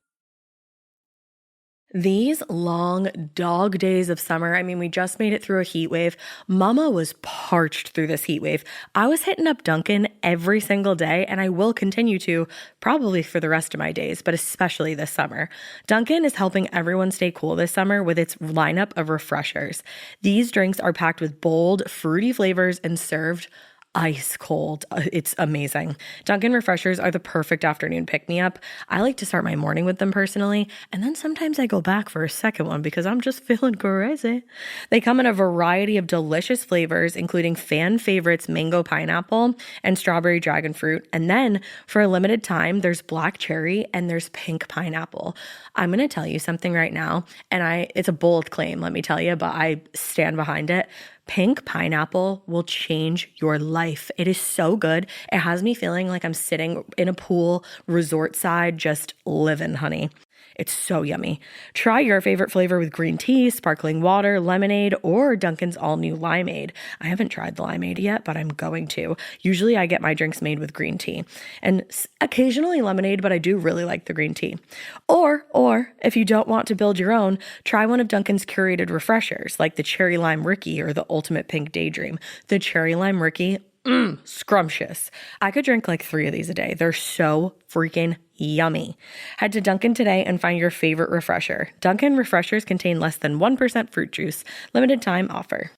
These long dog days of summer, I mean, we just made it through a heat wave. Mama was parched through this heat wave. I was hitting up Dunkin' every single day, and I will continue to, probably for the rest of my days, but especially this summer. Dunkin' is helping everyone stay cool this summer with its lineup of refreshers. These drinks are packed with bold, fruity flavors and served ice cold. It's amazing. Dunkin' refreshers are the perfect afternoon pick-me-up. I like to start my morning with them personally, and then sometimes I go back for a second one because I'm just feeling crazy. They come in a variety of delicious flavors, including fan favorites mango pineapple and strawberry dragon fruit. And then for a limited time, there's black cherry and there's pink pineapple. I'm going to tell you something right now, and it's a bold claim, let me tell you, but I stand behind it. Pink pineapple will change your life. It is so good. It has me feeling like I'm sitting in a pool, resort side, just living, honey. It's so yummy. Try your favorite flavor with green tea, sparkling water, lemonade, or Dunkin's all-new limeade. I haven't tried the limeade yet, but I'm going to. Usually I get my drinks made with green tea and occasionally lemonade, but I do really like the green tea. Or if you don't want to build your own, try one of Dunkin's curated refreshers like the Cherry Lime Ricky or the Ultimate Pink Daydream. The Cherry Lime Ricky, scrumptious. I could drink like 3 of these a day. They're so freaking yummy. Head to Dunkin' today and find your favorite refresher. Dunkin' refreshers contain less than 1% fruit juice. Limited time offer.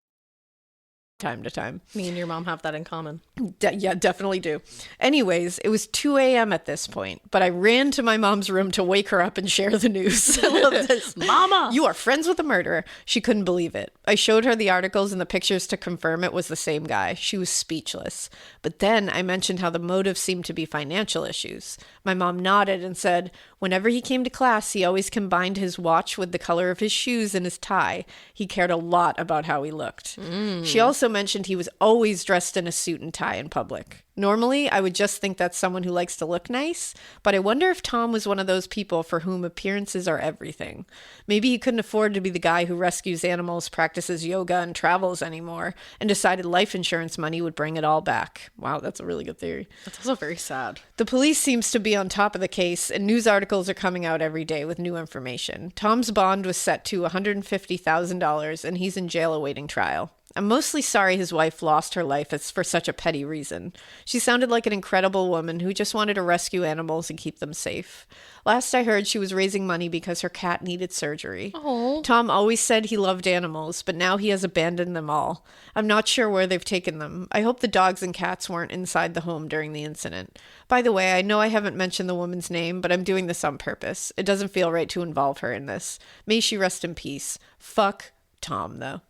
Time to time. Me and your mom have that in common. Yeah, definitely do. Anyways, it was 2 a.m. at this point, but I ran to my mom's room to wake her up and share the news. I love this. Mama! You are friends with a murderer. She couldn't believe it. I showed her the articles and the pictures to confirm it was the same guy. She was speechless. But then I mentioned how the motive seemed to be financial issues. My mom nodded and said, whenever he came to class, he always combined his watch with the color of his shoes and his tie. He cared a lot about how he looked. She also mentioned he was always dressed in a suit and tie in public. Normally, I would just think that's someone who likes to look nice, but I wonder if Tom was one of those people for whom appearances are everything. Maybe he couldn't afford to be the guy who rescues animals, practices yoga, and travels anymore, and decided life insurance money would bring it all back. Wow, that's a really good theory. That's also very sad. The police seems to be on top of the case, and news articles are coming out every day with new information. Tom's bond was set to $150,000, and he's in jail awaiting trial. I'm mostly sorry his wife lost her life for such a petty reason. She sounded like an incredible woman who just wanted to rescue animals and keep them safe. Last I heard, she was raising money because her cat needed surgery. Oh. Tom always said he loved animals, but now he has abandoned them all. I'm not sure where they've taken them. I hope the dogs and cats weren't inside the home during the incident. By the way, I know I haven't mentioned the woman's name, but I'm doing this on purpose. It doesn't feel right to involve her in this. May she rest in peace. Fuck Tom, though.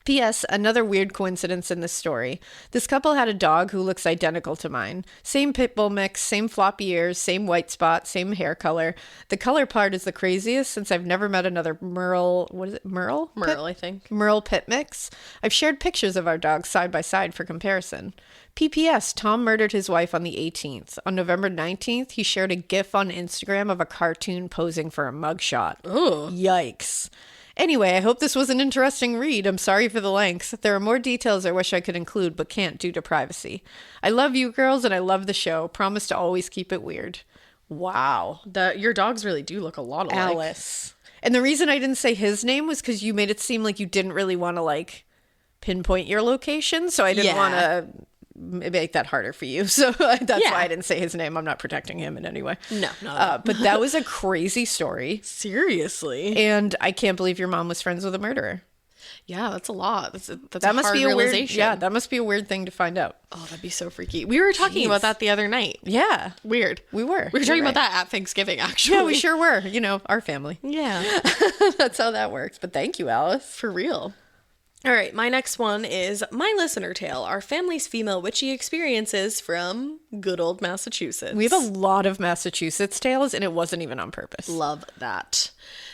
P.S. Another weird coincidence in this story. This couple had a dog who looks identical to mine. Same pit bull mix, same floppy ears, same white spot, same hair color. The color part is the craziest since I've never met another Merle, what is it, Merle? Merle, I think. Merle pit mix. I've shared pictures of our dogs side by side for comparison. P.P.S. Tom murdered his wife on the 18th. On November 19th, he shared a GIF on Instagram of a cartoon posing for a mugshot. Ooh. Yikes. Anyway, I hope this was an interesting read. I'm sorry for the length. There are more details I wish I could include, but can't due to privacy. I love you girls, and I love the show. Promise to always keep it weird. Wow. Your dogs really do look a lot alike. Alice. And the reason I didn't say his name was because you made it seem like you didn't really want to, like, pinpoint your location, so I didn't want to make that harder for you. So that's why I didn't say his name. I'm not protecting him in any way. No, not but that was a crazy story. Seriously. And I can't believe your mom was friends with a murderer. Yeah, that's a lot. That's That a must hard be a weird, realization. that must be a weird thing to find out. Oh, that'd be so freaky. We were talking about that the other night. Yeah. Weird. We were. We were talking about that at Thanksgiving, actually. Yeah, we sure were. You know, our family. Yeah. That's how that works. But thank you, Alice. For real. All right, my next one is My Listener Tale, our family's female witchy experiences from good old Massachusetts. We have a lot of Massachusetts tales, and it wasn't even on purpose. Love that.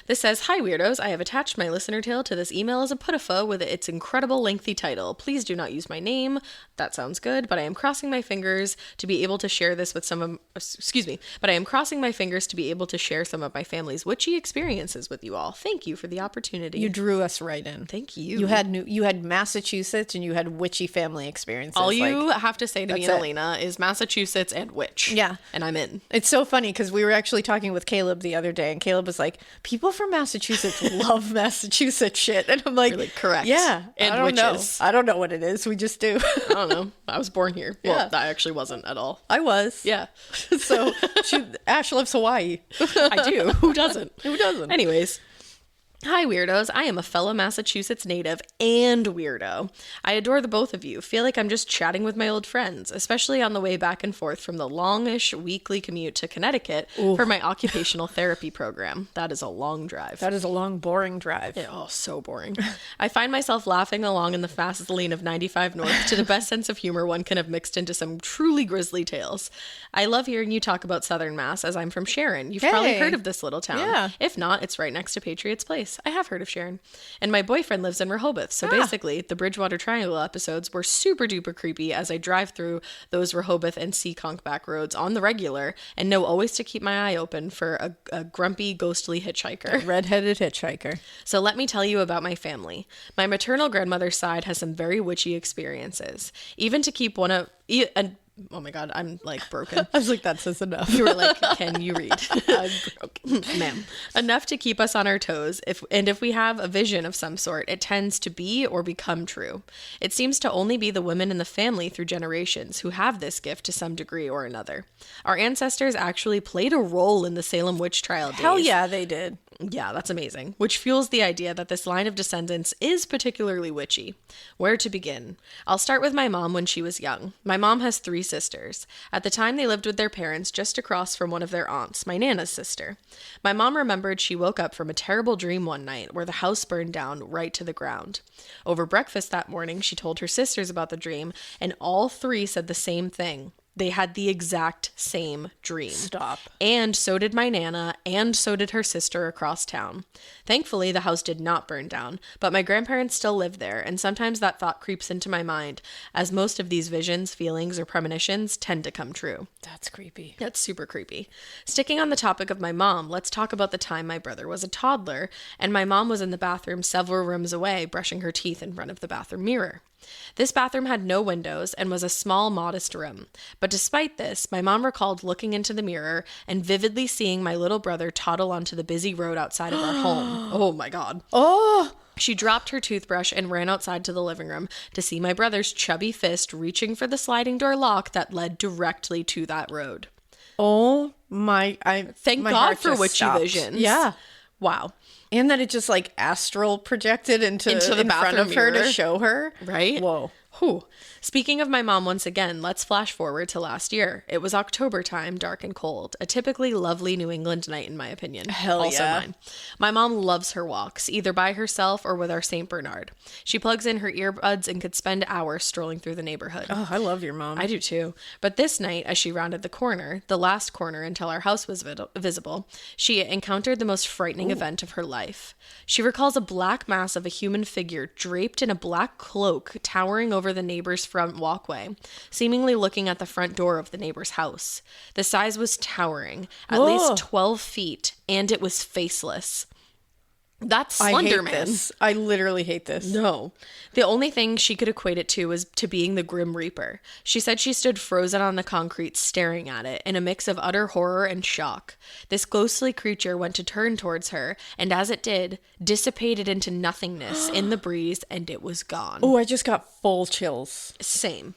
This says, Hi Weirdos, I have attached my listener tale to this email as a put-a-fo with its incredible lengthy title. Please do not use my name. That sounds good, but I am crossing my fingers to be able to share this with but I am crossing my fingers to be able to share some of my family's witchy experiences with you all. Thank you for the opportunity. You drew us right in. Thank you. You had Massachusetts, and you had witchy family experiences. All you have to say to me and Alaina is Massachusetts and witch. Yeah. And I'm in. It's so funny because we were actually talking with Caleb the other day, and Caleb was like, people from Massachusetts love Massachusetts shit. And I'm like, really correct. Yeah. And I don't witches. know. I don't know what it is. We just do. I don't know. I was born here. Yeah. Well, I actually wasn't at all. I was. Yeah. So Ash loves Hawaii. I do. Who doesn't? Who doesn't? Anyways. Hi, weirdos. I am a fellow Massachusetts native and weirdo. I adore the both of you. Feel like I'm just chatting with my old friends, especially on the way back and forth from the longish weekly commute to Connecticut for my occupational therapy program. That is a long drive. That is a long, boring drive. Oh, so boring. I find myself laughing along in the fastest lane of 95 North to the best sense of humor one can have mixed into some truly grisly tales. I love hearing you talk about Southern Mass as I'm from Sharon. You've probably heard of this little town. Yeah. If not, it's right next to Patriots Place. I have heard of Sharon. And my boyfriend lives in Rehoboth. So basically, the Bridgewater Triangle episodes were super duper creepy as I drive through those Rehoboth and Seekonk back roads on the regular and know always to keep my eye open for a grumpy, ghostly hitchhiker. A redheaded hitchhiker. So let me tell you about my family. My maternal grandmother's side has some very witchy experiences. Even to keep one of... Oh my God, I'm like broken. I was like, that says enough. You were like, can you read? I'm broken. Ma'am. Enough to keep us on our toes. If we have a vision of some sort, it tends to be or become true. It seems to only be the women in the family through generations who have this gift to some degree or another. Our ancestors actually played a role in the Salem witch trial days. Hell yeah, they did. Yeah, that's amazing. Which fuels the idea that this line of descendants is particularly witchy. Where to begin? I'll start with my mom when she was young. My mom has 3 sisters. At the time, they lived with their parents just across from one of their aunts, my Nana's sister. My mom remembered she woke up from a terrible dream one night where the house burned down right to the ground. Over breakfast that morning, she told her sisters about the dream, and all 3 said the same thing. They had the exact same dream. Stop. And so did my Nana, and so did her sister across town. Thankfully, the house did not burn down, but my grandparents still live there, and sometimes that thought creeps into my mind, as most of these visions, feelings, or premonitions tend to come true. That's creepy. That's super creepy. Sticking on the topic of my mom, let's talk about the time my brother was a toddler, and my mom was in the bathroom several rooms away, brushing her teeth in front of the bathroom mirror. This bathroom had no windows and was a small, modest room. But despite this, my mom recalled looking into the mirror and vividly seeing my little brother toddle onto the busy road outside of our home. Oh my God. Oh! She dropped her toothbrush and ran outside to the living room to see my brother's chubby fist reaching for the sliding door lock that led directly to that road. Oh my! Thank my God heart for just witchy stopped. visions. Yeah. Wow. And that it just like astral projected into the in front bathroom of her mirror. to show her. Right? Whoa. Whew. Speaking of my mom once again, let's flash forward to last year. It was October time, dark and cold. A typically lovely New England night, in my opinion. Hell also yeah. mine. My mom loves her walks, either by herself or with our St. Bernard. She plugs in her earbuds and could spend hours strolling through the neighborhood. Oh, I love your mom. I do too. But this night, as she rounded the corner, the last corner until our house was visible, she encountered the most frightening event of her life. She recalls a black mass of a human figure draped in a black cloak towering over the neighbor's front walkway, seemingly looking at the front door of the neighbor's house. The size was towering, at least 12 feet, and it was faceless. That's Slender I hate Man. this. I literally hate this. No. The only thing she could equate it to was to being the Grim Reaper. She said she stood frozen on the concrete staring at it in a mix of utter horror and shock. This ghostly creature went to turn towards her, and as it did, dissipated into nothingness in the breeze, and it was gone. Oh, I just got full chills. Same.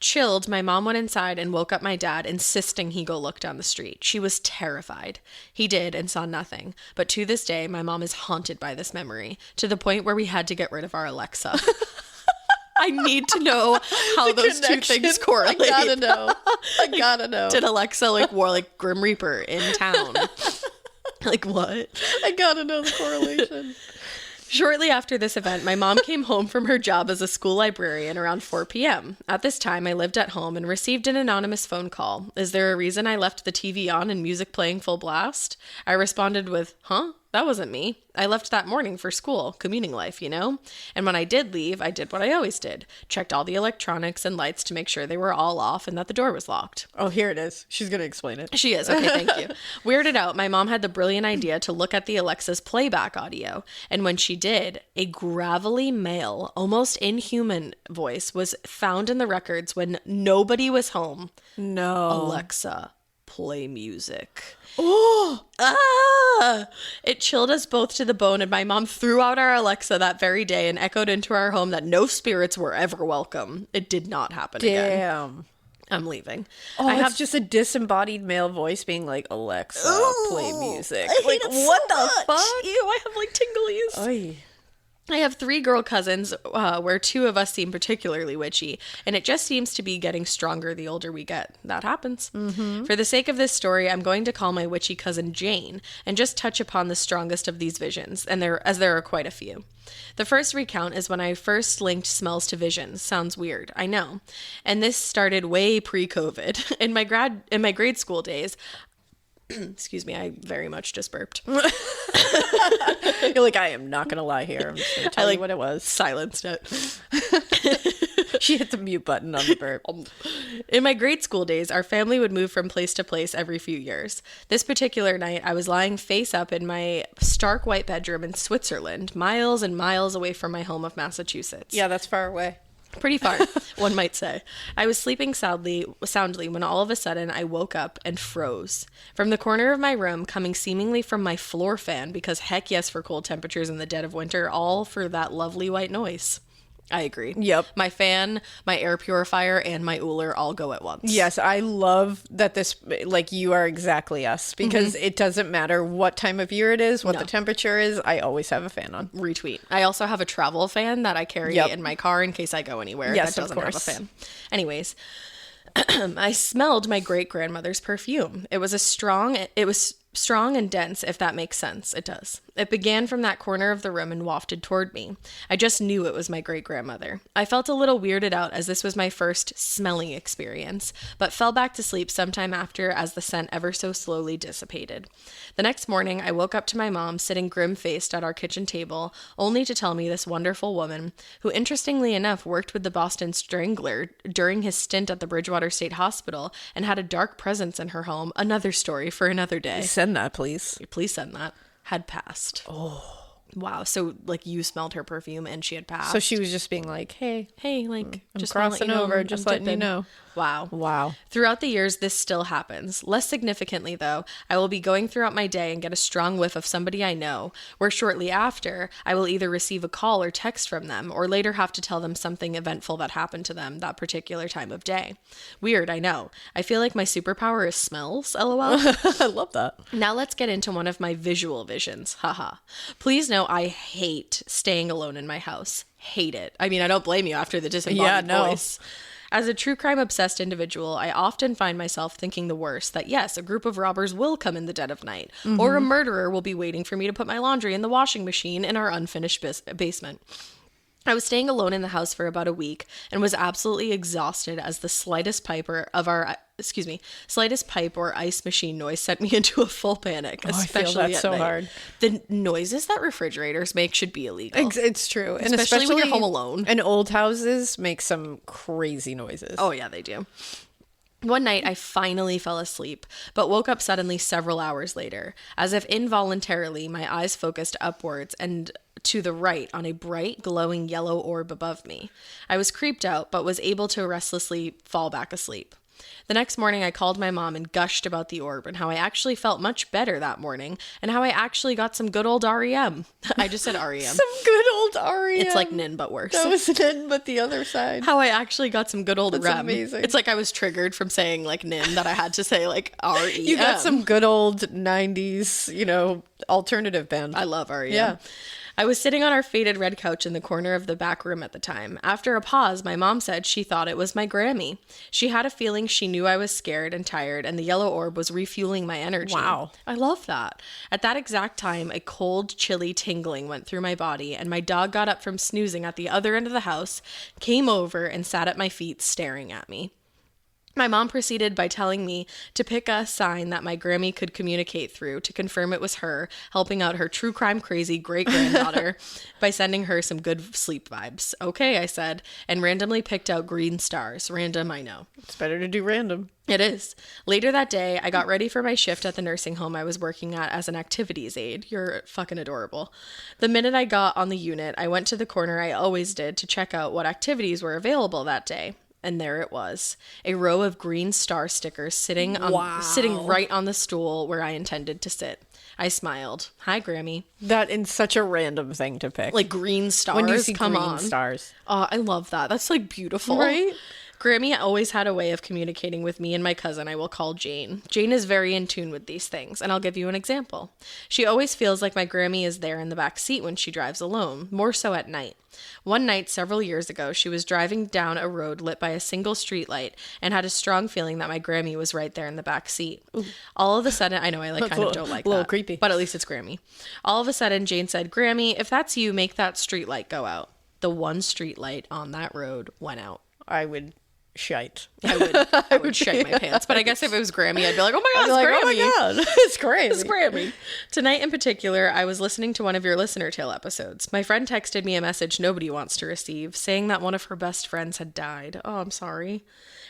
Chilled, my mom went inside and woke up my dad, insisting he go look down the street. She was terrified. He did and saw nothing. But to this day, my mom is haunted by this memory, to the point where we had to get rid of our Alexa. I need to know how those two things correlate. I gotta know. Did Alexa wore Grim Reaper in town? What? I gotta know the correlation. Shortly after this event, my mom came home from her job as a school librarian around 4 p.m. At this time, I lived at home and received an anonymous phone call. Is there a reason I left the TV on and music playing full blast? I responded with, huh? That wasn't me. I left that morning for school, commuting life, you know? And when I did leave, I did what I always did. Checked all the electronics and lights to make sure they were all off and that the door was locked. Oh, here it is. She's gonna explain it. She is. Okay, thank you. Weirded out, my mom had the brilliant idea to look at the Alexa's playback audio. And when she did, a gravelly male, almost inhuman voice was found in the records when nobody was home. No. Alexa, play music. Oh! It chilled us both to the bone, and my mom threw out our Alexa that very day and echoed into our home that no spirits were ever welcome. It did not happen again. Damn. I'm leaving. Oh, I it's have just a disembodied male voice being like, Alexa, play music. I hate it what so the much. fuck? Ew, I have tinglies. Oy. I have 3 girl cousins, where 2 of us seem particularly witchy, and it just seems to be getting stronger the older we get. That happens. Mm-hmm. For the sake of this story, I'm going to call my witchy cousin Jane, and just touch upon the strongest of these visions, and there are quite a few. The first recount is when I first linked smells to visions. Sounds weird, I know. And this started way pre-COVID. In my grade school days, excuse me, I very much just burped. You're like, I am not going to lie here. I'm just going to tell you what it was. Silenced it. She hit the mute button on the burp. In my grade school days, our family would move from place to place every few years. This particular night, I was lying face up in my stark white bedroom in Switzerland, miles and miles away from my home of Massachusetts. Yeah, that's far away. Pretty far, one might say. I was sleeping soundly when all of a sudden I woke up and froze. From the corner of my room, coming seemingly from my floor fan, because heck yes for cold temperatures in the dead of winter, all for that lovely white noise. I agree. Yep. My fan, my air purifier, and my Uller all go at once. Yes, I love that this, you are exactly us, because it doesn't matter what time of year it is, what the temperature is, I always have a fan on. Retweet. I also have a travel fan that I carry in my car in case I go anywhere Yes, that doesn't of have a course. fan. Anyways, I smelled my great-grandmother's perfume. It was Strong and dense, if that makes sense. It does. It began from that corner of the room and wafted toward me. I just knew it was my great-grandmother. I felt a little weirded out as this was my first smelling experience, but fell back to sleep sometime after as the scent ever so slowly dissipated. The next morning, I woke up to my mom sitting grim-faced at our kitchen table, only to tell me this wonderful woman, who interestingly enough worked with the Boston Strangler during his stint at the Bridgewater State Hospital and had a dark presence in her home, another story for another day. Send that, please. Please send that. Had passed. Oh. Wow. So, like, you smelled her perfume and she had passed. So she was just being like, hey, like, I'm just crossing over, just letting you dipping. know. Wow. Throughout the years, this still happens. Less significantly, though, I will be going throughout my day and get a strong whiff of somebody I know, where shortly after, I will either receive a call or text from them, or later have to tell them something eventful that happened to them that particular time of day. Weird, I know. I feel like my superpower is smells, lol. I love that. Now let's get into one of my visual visions. Haha. Please know I hate staying alone in my house. Hate it. I mean, I don't blame you after the disembodied voice. As a true crime obsessed individual, I often find myself thinking the worst, that yes, a group of robbers will come in the dead of night, or a murderer will be waiting for me to put my laundry in the washing machine in our unfinished basement. I was staying alone in the house for about a week and was absolutely exhausted as the slightest pipe or ice machine noise sent me into a full panic, especially I feel that so night. hard. The noises that refrigerators make should be illegal. It's true. And especially when you're home alone. And old houses make some crazy noises. Oh, yeah, they do. One night, I finally fell asleep, but woke up suddenly several hours later, as if involuntarily my eyes focused upwards and to the right on a bright, glowing yellow orb above me. I was creeped out, but was able to restlessly fall back asleep. The next morning, I called my mom and gushed about the orb and how I actually felt much better that morning and how I actually got some good old REM. I just said REM. Some good old REM. It's like Nin, but worse. That was Nin, but the other side. How I actually got some good old That's REM. amazing. It's like I was triggered from saying like Nin that I had to say like REM. You got some good old 90s, alternative band. I love REM. Yeah. I was sitting on our faded red couch in the corner of the back room at the time. After a pause, my mom said she thought it was my Grammy. She had a feeling she knew I was scared and tired, and the yellow orb was refueling my energy. Wow. I love that. At that exact time, a cold, chilly tingling went through my body, and my dog got up from snoozing at the other end of the house, came over, and sat at my feet staring at me. My mom proceeded by telling me to pick a sign that my Grammy could communicate through to confirm it was her, helping out her true crime crazy great-granddaughter by sending her some good sleep vibes. Okay, I said, and randomly picked out green stars. Random, I know. It's better to do random. It is. Later that day, I got ready for my shift at the nursing home I was working at as an activities aide. You're fucking adorable. The minute I got on the unit, I went to the corner I always did to check out what activities were available that day. And there it was, a row of green star stickers sitting right on the stool where I intended to sit. I smiled. Hi, Grammy. That is such a random thing to pick. Like green stars? When you see Come green on. stars. Oh, I love that. That's like beautiful. Right? Grammy always had a way of communicating with me and my cousin I will call Jane. Jane is very in tune with these things, and I'll give you an example. She always feels like my Grammy is there in the back seat when she drives alone, more so at night. One night, several years ago, she was driving down a road lit by a single streetlight and had a strong feeling that my Grammy was right there in the back seat. Ooh. All of a sudden, I know I don't like that. A little creepy. But at least it's Grammy. All of a sudden, Jane said, Grammy, if that's you, make that streetlight go out. The one streetlight on that road went out. I would shite. I would shite my pants. But I guess if it was Grammy, I'd be like, oh my God, it's Grammy. Oh my God, it's Grammy. It's Grammy. Tonight in particular, I was listening to one of your listener tale episodes. My friend texted me a message nobody wants to receive, saying that one of her best friends had died. Oh, I'm sorry.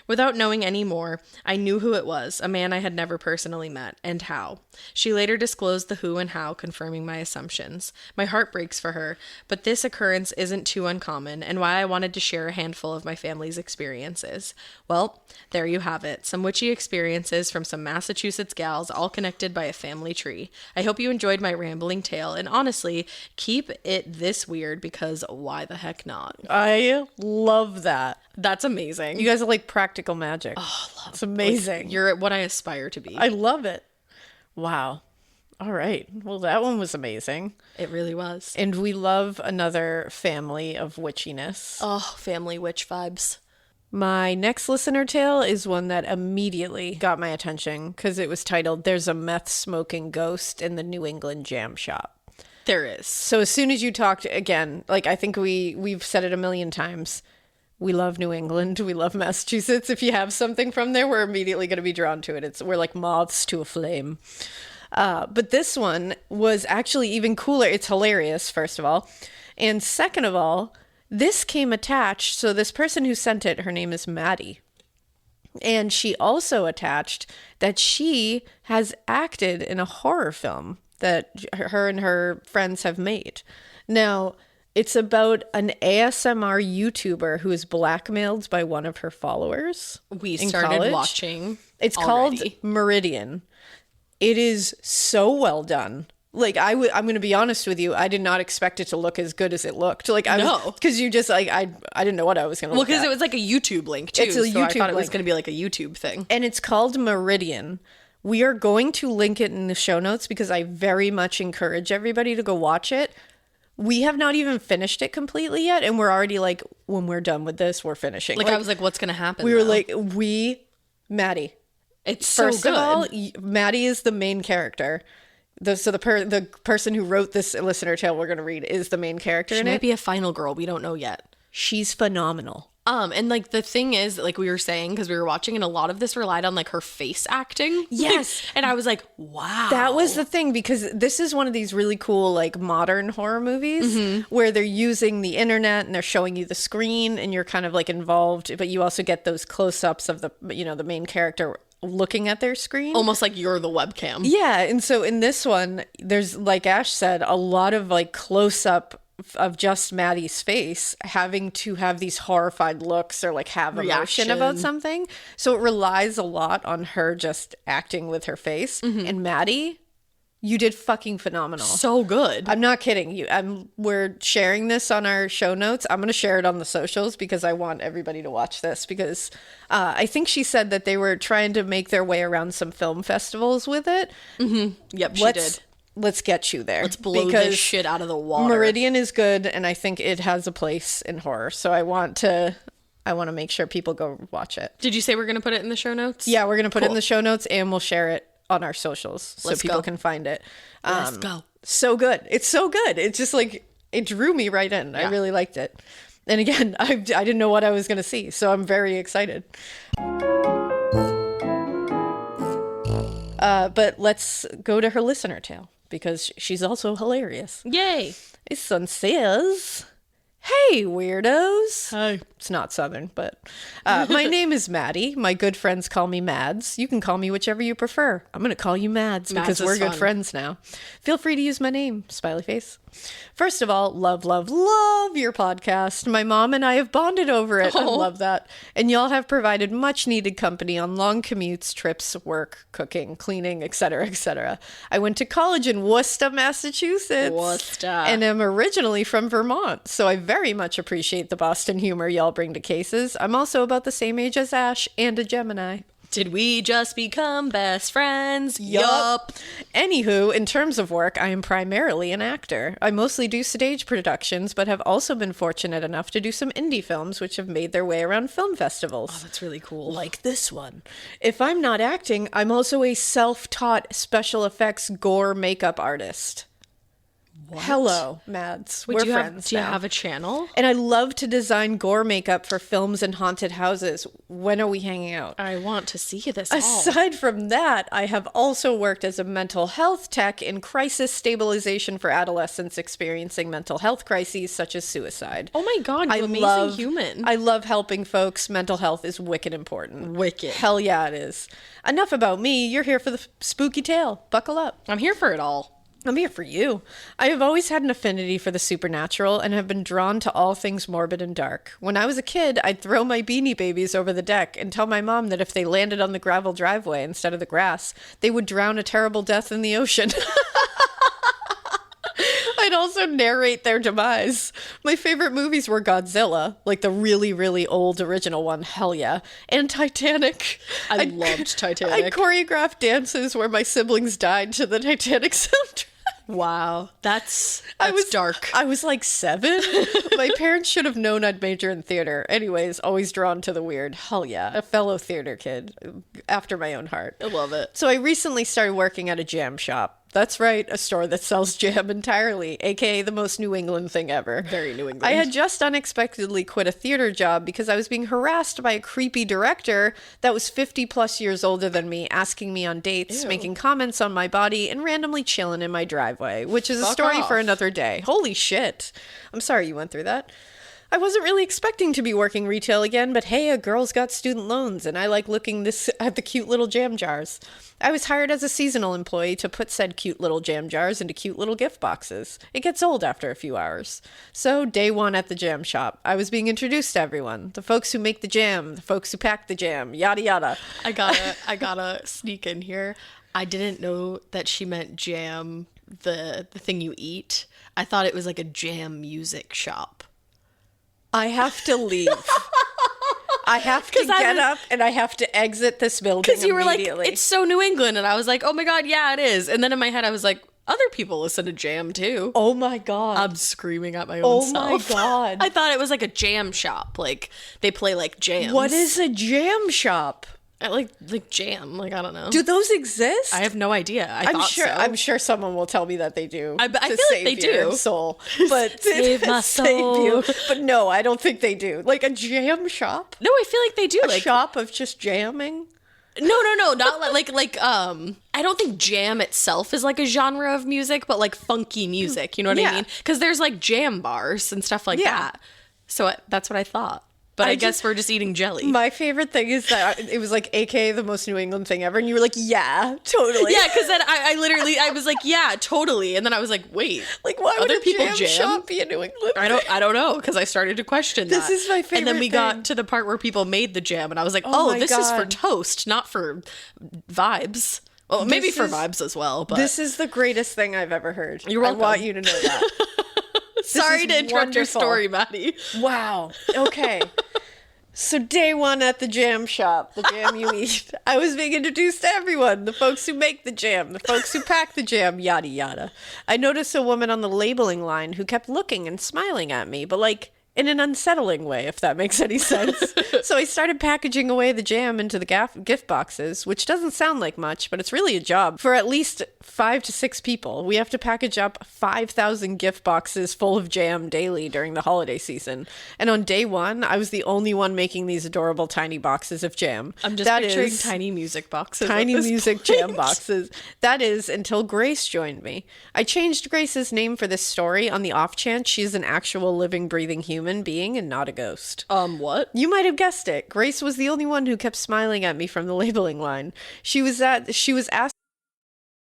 Without knowing any more, I knew who it was, a man I had never personally met, and how. She later disclosed the who and how, confirming my assumptions. My heart breaks for her, but this occurrence isn't too uncommon, and why I wanted to share a handful of my family's experiences. Well, there you have it. Some witchy experiences from some Massachusetts gals, all connected by a family tree. I hope you enjoyed my rambling tale, and honestly, keep it this weird, because why the heck not? I love that. That's amazing. You guys are like practical magic. Oh, it's amazing. Like, you're what I aspire to be. I love it. Wow. All right. Well, that one was amazing. It really was. And we love another family of witchiness. Oh, family witch vibes. My next listener tale is one that immediately got my attention because it was titled, "There's a Meth Smoking Ghost in the New England Jam Shop." There is. So as soon as you talked, again, like I think we've said it a million times, we love New England. We love Massachusetts. If you have something from there, we're immediately going to be drawn to it. We're like moths to a flame. But this one was actually even cooler. It's hilarious, first of all. And second of all, this came attached. So this person who sent it, her name is Maddie. And she also attached that she has acted in a horror film that her and her friends have made. Now, it's about an ASMR YouTuber who is blackmailed by one of her followers. We started watching. It's already. Called Meridian. It is so well done. Like I'm going to be honest with you, I did not expect it to look as good as it looked. Like because you just like I didn't know what I was going to look at. Well, because it was like a YouTube link too. It's a so I YouTube thought it was link. going to be like a YouTube thing. And it's called Meridian. We are going to link it in the show notes because I very much encourage everybody to go watch it. We have not even finished it completely yet, and we're already like, when we're done with this, we're finishing. Like I was like, what's going to happen? We were though? like, Maddie. It's so First good. of all, Maddie is the main character. The person who wrote this listener tale we're going to read is the main character She in might it. be a final girl. We don't know yet. She's phenomenal. And like the thing is, like we were saying, because we were watching, and a lot of this relied on like her face acting. Yes. Like, and I was like, wow. That was the thing, because this is one of these really cool, like, modern horror movies where they're using the internet and they're showing you the screen and you're kind of like involved, but you also get those close-ups of the main character looking at their screen. almost like you're the webcam. Yeah. And so in this one, there's, like Ash said, a lot of like close-up of just Maddie's face having to have these horrified looks or like have emotion about something. So it relies a lot on her just acting with her face. And Maddie, you did fucking phenomenal. So good. I'm not kidding you. We're sharing this on our show notes. I'm going to share it on the socials because I want everybody to watch this, because I think she said that they were trying to make their way around some film festivals with it. Yep, she did. Let's get you there. Let's blow this shit out of the water. Meridian is good, and I think it has a place in horror. So I want to make sure people go watch it. Did you say we're going to put it in the show notes? Yeah, we're going to put it in the show notes, and we'll share it on our socials so people can find it. Let's go. So good. It's so good. It's just like, it drew me right in. I really liked it. And again, I didn't know what I was going to see, so I'm very excited. But let's go to her listener tale, because she's also hilarious. Yay. This one says, "Hey, weirdos." Hi. It's not Southern, but my name is Maddie. My good friends call me Mads. You can call me whichever you prefer. I'm going to call you Mads because we're good friends now. Feel free to use my name, smiley face. First of all, love, love, love your podcast. My mom and I have bonded over it. I love that. And y'all have provided much needed company on long commutes, trips, work, cooking, cleaning, etc., etc. I went to college in Worcester, Massachusetts. And am originally from Vermont, so I very much appreciate the Boston humor y'all bring to cases. I'm also about the same age as Ash and a Gemini. Did we just become best friends? Yup. Anywho, in terms of work, I am primarily an actor. I mostly do stage productions, but have also been fortunate enough to do some indie films which have made their way around film festivals. Oh, that's really cool. Like this one. If I'm not acting, I'm also a self-taught special effects gore makeup artist. What? Hello, Mads. We're friends Do you now. have a channel? And I love to design gore makeup for films and haunted houses. When are we hanging out? I want to see this all. Aside from that, I have also worked as a mental health tech in crisis stabilization for adolescents experiencing mental health crises such as suicide. Oh my God, you amazing human. I love helping folks. Mental health is wicked important. Wicked. Hell yeah, it is. Enough about me. You're here for the spooky tale. Buckle up. I'm here for it all. I'm here for you. I have always had an affinity for the supernatural and have been drawn to all things morbid and dark. When I was a kid, I'd throw my Beanie Babies over the deck and tell my mom that if they landed on the gravel driveway instead of the grass, they would drown a terrible death in the ocean. I'd also narrate their demise. My favorite movies were Godzilla, like the really, really old original one, hell yeah, and Titanic. I loved Titanic. I choreographed dances where my siblings died to the Titanic soundtrack. Wow. That's dark. I was like 7. My parents should have known I'd major in theater. Anyways, always drawn to the weird. Hell yeah. A fellow theater kid after my own heart. I love it. So I recently started working at a jam shop. That's right, a store that sells jam entirely, aka the most New England thing ever. Very New England. I had just unexpectedly quit a theater job because I was being harassed by a creepy director that was 50 plus years older than me, asking me on dates, Ew. making comments on my body, and randomly chilling in my driveway, which is a Fuck story off. for another day. Holy shit. I'm sorry you went through that. I wasn't really expecting to be working retail again, but hey, a girl's got student loans, and I like looking at the cute little jam jars. I was hired as a seasonal employee to put said cute little jam jars into cute little gift boxes. It gets old after a few hours. So, day 1 at the jam shop. I was being introduced to everyone. The folks who make the jam, the folks who pack the jam, yada yada. I gotta sneak in here. I didn't know that she meant jam, the thing you eat. I thought it was like a jam music shop. I have to leave. I have to get up and I have to exit this building Because you were like, immediately. it's so New England. And I was like, oh my God, yeah, it is. And then in my head, I was like, other people listen to jam too. Oh my God. I'm screaming at my own self. Oh my God. I thought it was like a jam shop. Like they play like jams. What is a jam shop? I like jam. Like, I don't know. Do those exist? I have no idea. I'm sure someone will tell me that they do. I feel like save they your do. Soul, but Save my soul. But no, I don't think they do. Like a jam shop, No, I feel like they do. a shop of just jamming. No, not like I don't think jam itself is like a genre of music, but like funky music. You know what Yeah. I mean? Because there's like jam bars and stuff like Yeah. that. So that's what I thought. But I guess we're just eating jelly. My favorite thing is that it was like AKA the most New England thing ever, and you were like, yeah, totally. Yeah, because then I literally was like, yeah, totally, and then I was like, wait, Like, why would other a people jam jam? shop be a New England? I don't know, because I started to question This that. is my And then we favorite thing. got to the part where people made the jam, and I was like, Oh oh, my this is for God. toast, not for vibes. Well, maybe This for is- vibes as well. But This is the greatest thing I've ever heard. You're welcome. I want you to know that. sorry is to interrupt your wonderful. story, Maddie. Wow. Okay. So day 1 at the jam shop, the jam you eat, I was being introduced to everyone, the folks who make the jam, the folks who pack the jam, yada yada. I noticed a woman on the labeling line who kept looking and smiling at me, but like in an unsettling way, if that makes any sense. So I started packaging away the jam into the gift boxes, which doesn't sound like much, but it's really a job. For at least 5 to 6 people, we have to package up 5,000 gift boxes full of jam daily during the holiday season. And on day 1, I was the only one making these adorable tiny boxes of jam. I'm just picturing tiny music boxes. Tiny at this music point. jam boxes. That is until Grace joined me. I changed Grace's name for this story on the off chance she's an actual living, breathing human being and not a ghost. What? You might have guessed it. Grace was the only one who kept smiling at me from the labeling line. She was asked.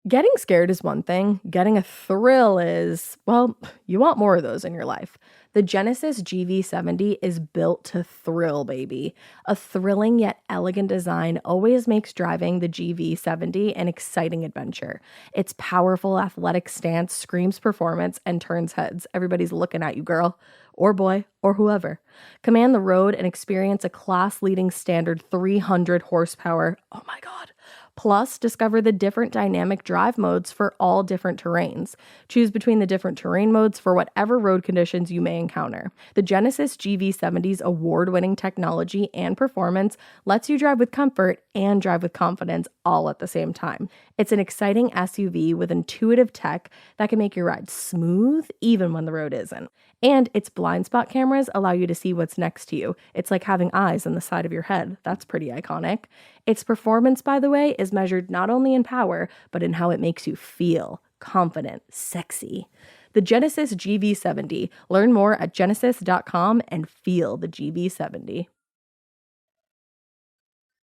Getting scared is one thing. Getting a thrill is, well, you want more of those in your life. The Genesis GV70 is built to thrill, baby. A thrilling yet elegant design always makes driving the GV70 an exciting adventure. Its powerful athletic stance screams performance and turns heads. Everybody's looking at you, girl, or boy, or whoever. Command the road and experience a class-leading standard 300 horsepower. Oh my God. Plus, discover the different dynamic drive modes for all different terrains. Choose between the different terrain modes for whatever road conditions you may encounter. The Genesis GV70's award-winning technology and performance lets you drive with comfort and drive with confidence all at the same time. It's an exciting SUV with intuitive tech that can make your ride smooth even when the road isn't. And its blind spot cameras allow you to see what's next to you. It's like having eyes on the side of your head. That's pretty iconic. Its performance, by the way, is measured not only in power, but in how it makes you feel confident, sexy. The Genesis GV70. Learn more at genesis.com and feel the GV70.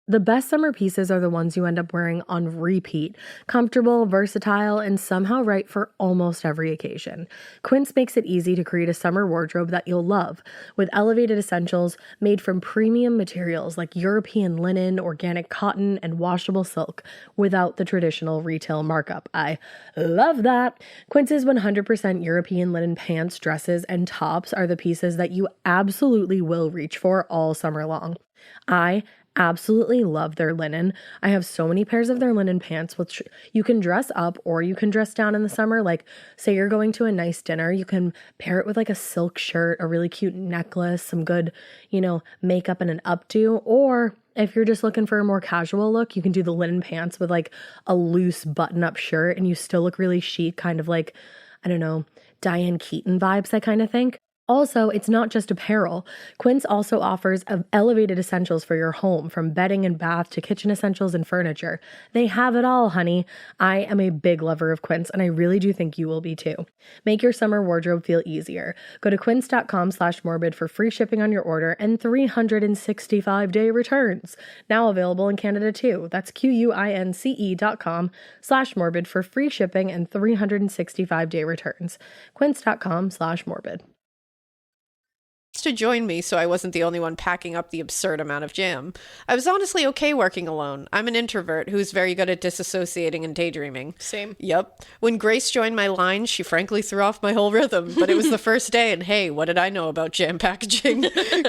The best summer pieces are the ones you end up wearing on repeat. Comfortable, versatile, and somehow right for almost every occasion. Quince makes it easy to create a summer wardrobe that you'll love, with elevated essentials made from premium materials like European linen, organic cotton, and washable silk, without the traditional retail markup. I love that! Quince's 100% European linen pants, dresses, and tops are the pieces that you absolutely will reach for all summer long. I Absolutely love their linen. I have so many pairs of their linen pants, which you can dress up or you can dress down in the summer. Like, say you're going to a nice dinner, you can pair it with like a silk shirt, a really cute necklace, some good, makeup and an updo. Or if you're just looking for a more casual look, you can do the linen pants with like a loose button-up shirt and you still look really chic, kind of like, I don't know, Diane Keaton vibes, I kind of think. Also, it's not just apparel. Quince also offers elevated essentials for your home, from bedding and bath to kitchen essentials and furniture. They have it all, honey. I am a big lover of Quince, and I really do think you will be too. Make your summer wardrobe feel easier. Go to quince.com/morbid for free shipping on your order and 365-day returns. Now available in Canada too. That's QUINCE.com/morbid for free shipping and 365-day returns. Quince.com/morbid. To join me so I wasn't the only one packing up the absurd amount of jam. I was honestly okay working alone. I'm an introvert who's very good at disassociating and daydreaming. Same. Yep. When Grace joined my line, she frankly threw off my whole rhythm, but it was the first day and hey, what did I know about jam packaging?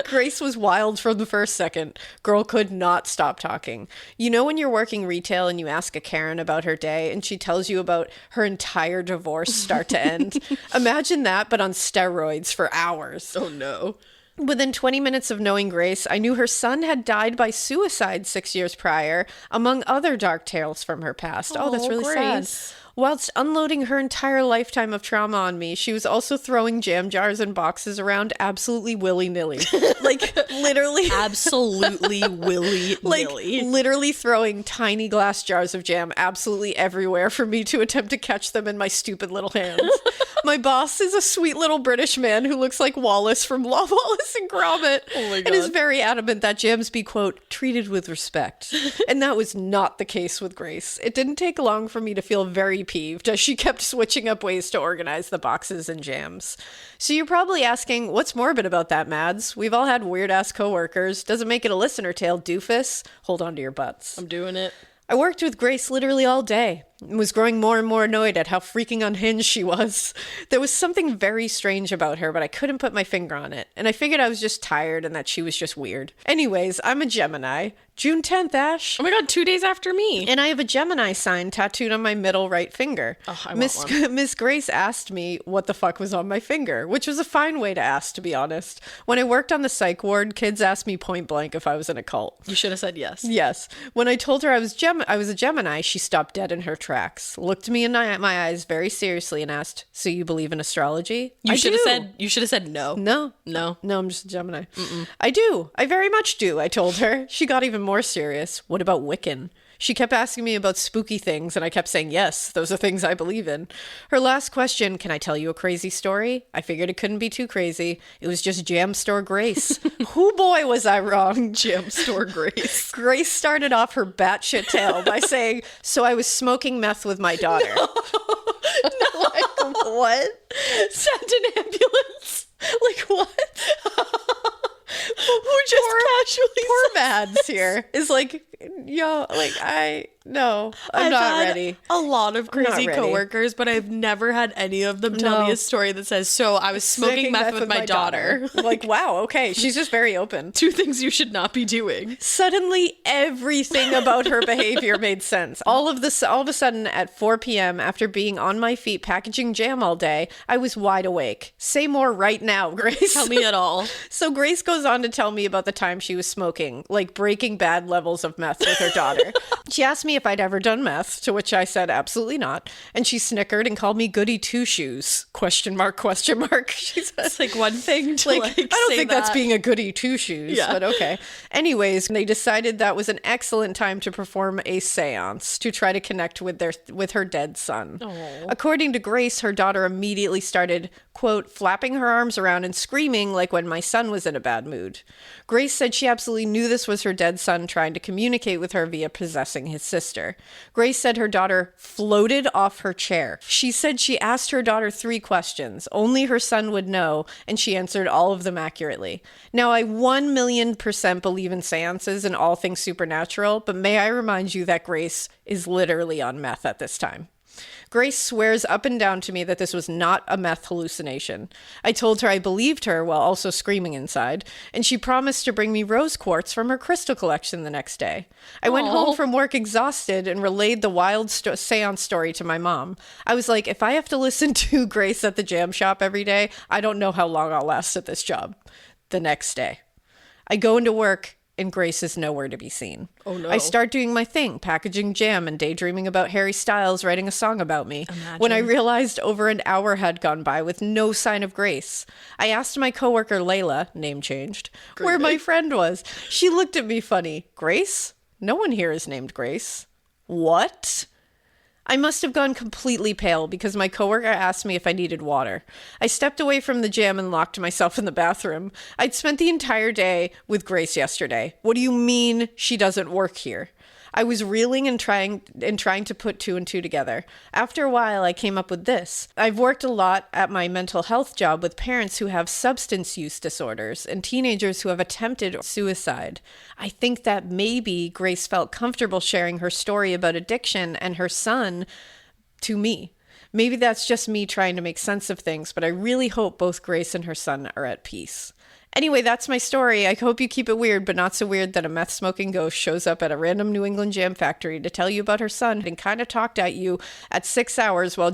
Grace was wild from the first second. Girl could not stop talking. You know when you're working retail and you ask a Karen about her day and she tells you about her entire divorce start to end? Imagine that, but on steroids for hours. Oh no. Within 20 minutes of knowing Grace, I knew her son had died by suicide 6 years prior, among other dark tales from her past. Oh, that's really sad. Whilst unloading her entire lifetime of trauma on me, she was also throwing jam jars and boxes around absolutely willy-nilly. Like, literally. Absolutely willy-nilly. Like, literally throwing tiny glass jars of jam absolutely everywhere for me to attempt to catch them in my stupid little hands. My boss is a sweet little British man who looks like Wallace from Wallace and Gromit. Oh my God. And is very adamant that jams be, quote, treated with respect. And that was not the case with Grace. It didn't take long for me to feel very peeved as she kept switching up ways to organize the boxes and jams. So you're probably asking, what's morbid about that, Mads? We've all had weird-ass coworkers. Doesn't make it a listener tale, doofus. Hold on to your butts. I'm doing it. I worked with Grace literally all day and was growing more and more annoyed at how freaking unhinged she was. There was something very strange about her, but I couldn't put my finger on it. And I figured I was just tired and that she was just weird. Anyways, I'm a Gemini. June 10th, Ash. Oh my God, 2 days after me. And I have a Gemini sign tattooed on my middle right finger. Oh, I want one. Miss Grace asked me what the fuck was on my finger, which was a fine way to ask, to be honest. When I worked on the psych ward, kids asked me point blank if I was in a cult. You should have said yes. Yes. When I told her I was a Gemini, she stopped dead in her tracks, looked me in my eyes very seriously and asked, "So you believe in astrology?" You should have said no. No, I'm just a Gemini. I do. I very much do, I told her. She got even more serious. What about Wiccan? She kept asking me about spooky things, and I kept saying, yes, those are things I believe in. Her last question, can I tell you a crazy story? I figured it couldn't be too crazy. It was just Jam Store Grace. Whoo boy, was I wrong. Jam Store Grace. Grace started off her batshit tale by saying, so I was smoking meth with my daughter. No. Like, what? Send an ambulance. Like, what? Who just casually poor Mads here is like, yo, like I'm I've not had ready. A lot of crazy ready. coworkers, but I've never had any of them tell me a story that says, so I was smoking meth with my daughter. Like, wow, okay. She's just very open. 2 things you should not be doing. Suddenly, everything about her behavior made sense. All of a sudden, at 4 p.m., after being on my feet packaging jam all day, I was wide awake. Say more right now, Grace. Tell me it all. So Grace goes on to tell me about the time she was smoking, like Breaking Bad levels of meth with her daughter. She asked me if I'd ever done meth, to which I said absolutely not. And she snickered and called me goody two-shoes. Question mark. She said, It's like one thing to like I don't say think that's being a goody two-shoes, Yeah. but okay. Anyways, they decided that was an excellent time to perform a seance to try to connect with her dead son. Aww. According to Grace, her daughter immediately started, quote, flapping her arms around and screaming like when my son was in a bad mood. Grace said she absolutely knew this was her dead son trying to communicate with her via possessing his sister. Grace said her daughter floated off her chair. She said she asked her daughter 3 questions. Only her son would know, and she answered all of them accurately. Now, I 1,000,000% believe in seances and all things supernatural, but may I remind you that Grace is literally on meth at this time. Grace swears up and down to me that this was not a meth hallucination. I told her I believed her while also screaming inside, and she promised to bring me rose quartz from her crystal collection the next day. I went home from work exhausted and relayed the wild seance story to my mom. I was like, if I have to listen to Grace at the jam shop every day, I don't know how long I'll last at this job. The next day, I go into work and Grace is nowhere to be seen. Oh no. I start doing my thing, packaging jam and daydreaming about Harry Styles writing a song about me. When I realized over an hour had gone by with no sign of Grace. I asked my coworker Layla, name changed, where my friend was. She looked at me funny. Grace? No one here is named Grace. What? I must have gone completely pale because my coworker asked me if I needed water. I stepped away from the jam and locked myself in the bathroom. I'd spent the entire day with Grace yesterday. What do you mean she doesn't work here? I was reeling and trying to put two and two together. After a while, I came up with this. I've worked a lot at my mental health job with parents who have substance use disorders and teenagers who have attempted suicide. I think that maybe Grace felt comfortable sharing her story about addiction and her son to me. Maybe that's just me trying to make sense of things, but I really hope both Grace and her son are at peace. Anyway, that's my story. I hope you keep it weird, but not so weird that a meth-smoking ghost shows up at a random New England jam factory to tell you about her son and kind of talked at you at 6 hours while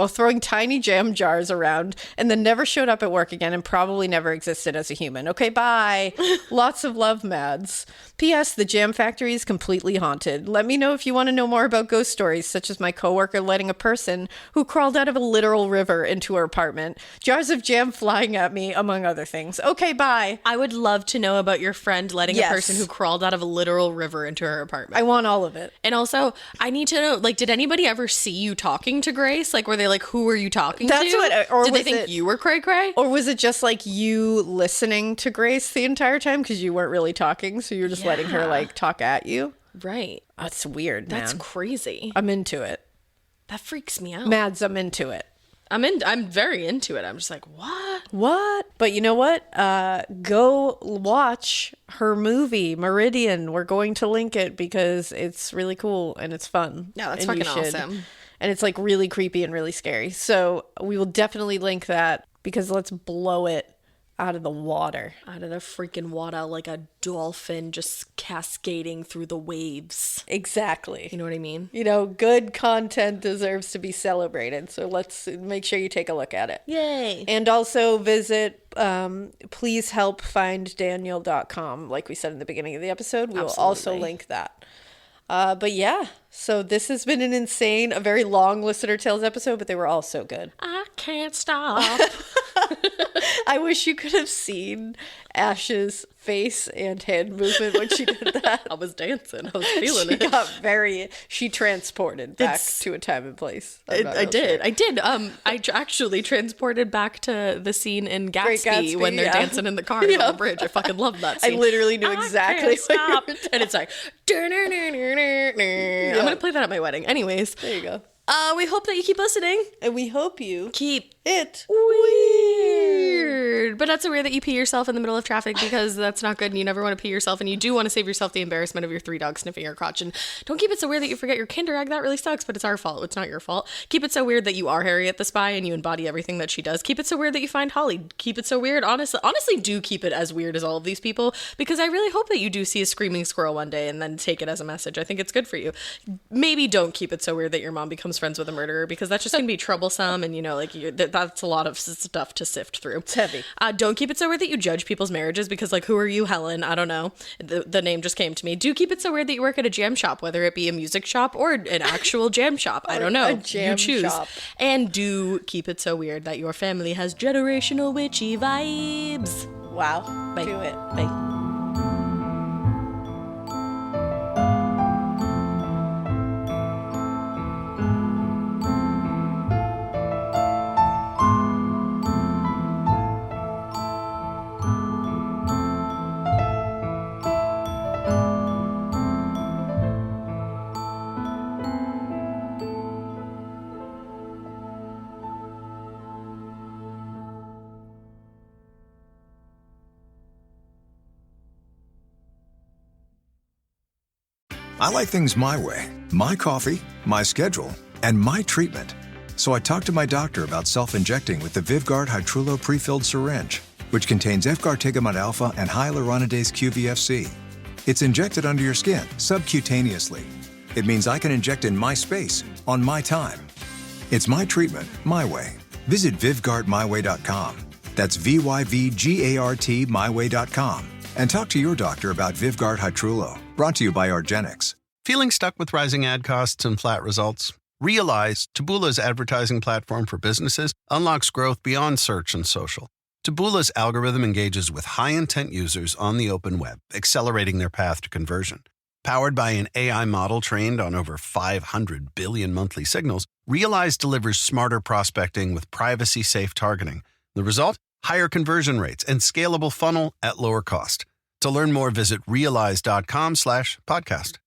throwing tiny jam jars around and then never showed up at work again and probably never existed as a human. Okay, bye. Lots of love, Mads. P.S. The jam factory is completely haunted. Let me know if you want to know more about ghost stories, such as my coworker letting a person who crawled out of a literal river into her apartment, jars of jam flying at me, among other things. Okay, bye. I would love to know about your friend letting a person who crawled out of a literal river into her apartment. I want all of it. And also, I need to know, like, did anybody ever see you talking to Grace? Like, were they like, who are you talking to? Or did they think you were cray-cray? Or was it just like you listening to Grace the entire time because you weren't really talking, so you're just letting her like talk at you? Right. Oh, it's weird, man. That's crazy. I'm into it. That freaks me out. Mads, I'm into it. I'm very into it. I'm just like, What? But you know what? Go watch her movie, Meridian. We're going to link it because it's really cool and it's fun. No, that's and fucking awesome. And it's like really creepy and really scary. So we will definitely link that because let's blow it out of the water. Out of the freaking water like a dolphin just cascading through the waves. Exactly. You know what I mean? You know, good content deserves to be celebrated. So let's make sure you take a look at it. Yay. And also visit pleasehelpfinddaniel.com. Like we said in the beginning of the episode, we will also link that. But yeah, so this has been a very long Listener Tales episode, but they were all so good. I can't stop. I wish you could have seen Ash's face and hand movement when she did that. I was dancing. I was feeling it. She transported back to a time and place. I did. I actually transported back to the scene in Gatsby when they're dancing in the car on the bridge. I fucking love that scene. I literally knew exactly what you were and it's like, I'm going to play that at my wedding. Anyways. There you go. We hope that you keep listening. And we hope you keep it weird. But not so weird that you pee yourself in the middle of traffic because that's not good and you never want to pee yourself and you do want to save yourself the embarrassment of your 3 dogs sniffing your crotch. And don't keep it so weird that you forget your Kinder Egg. That really sucks, but it's our fault. It's not your fault. Keep it so weird that you are Harriet the Spy and you embody everything that she does. Keep it so weird that you find Holly. Keep it so weird. Honestly, do keep it as weird as all of these people because I really hope that you do see a screaming squirrel one day and then take it as a message. I think it's good for you. Maybe don't keep it so weird that your mom becomes friends with a murderer because that's just going to be troublesome and, you know, like that's a lot of stuff to sift through. It's heavy. Don't keep it so weird that you judge people's marriages because, like, who are you, Helen? I don't know. The name just came to me. Do keep it so weird that you work at a jam shop, whether it be a music shop or an actual jam shop. I don't know. A jam you choose. Shop. And do keep it so weird that your family has generational witchy vibes. Wow. Bye. Do it. Bye. I like things my way. My coffee, my schedule, and my treatment. So I talked to my doctor about self-injecting with the Vyvgart Hytrulo prefilled syringe, which contains Efgartigimod alpha and hyaluronidase QVFC. It's injected under your skin, subcutaneously. It means I can inject in my space, on my time. It's my treatment, my way. Visit VyvgartMyWay.com. That's VYVGART myway.com. And talk to your doctor about Vyvgart Hytrulo. Brought to you by argenx. Feeling stuck with rising ad costs and flat results? Realize Taboola's advertising platform for businesses unlocks growth beyond search and social. Taboola's algorithm engages with high-intent users on the open web, accelerating their path to conversion. Powered by an AI model trained on over 500 billion monthly signals, Realize delivers smarter prospecting with privacy-safe targeting. The result? Higher conversion rates and scalable funnel at lower cost. To learn more, visit realize.com/podcast.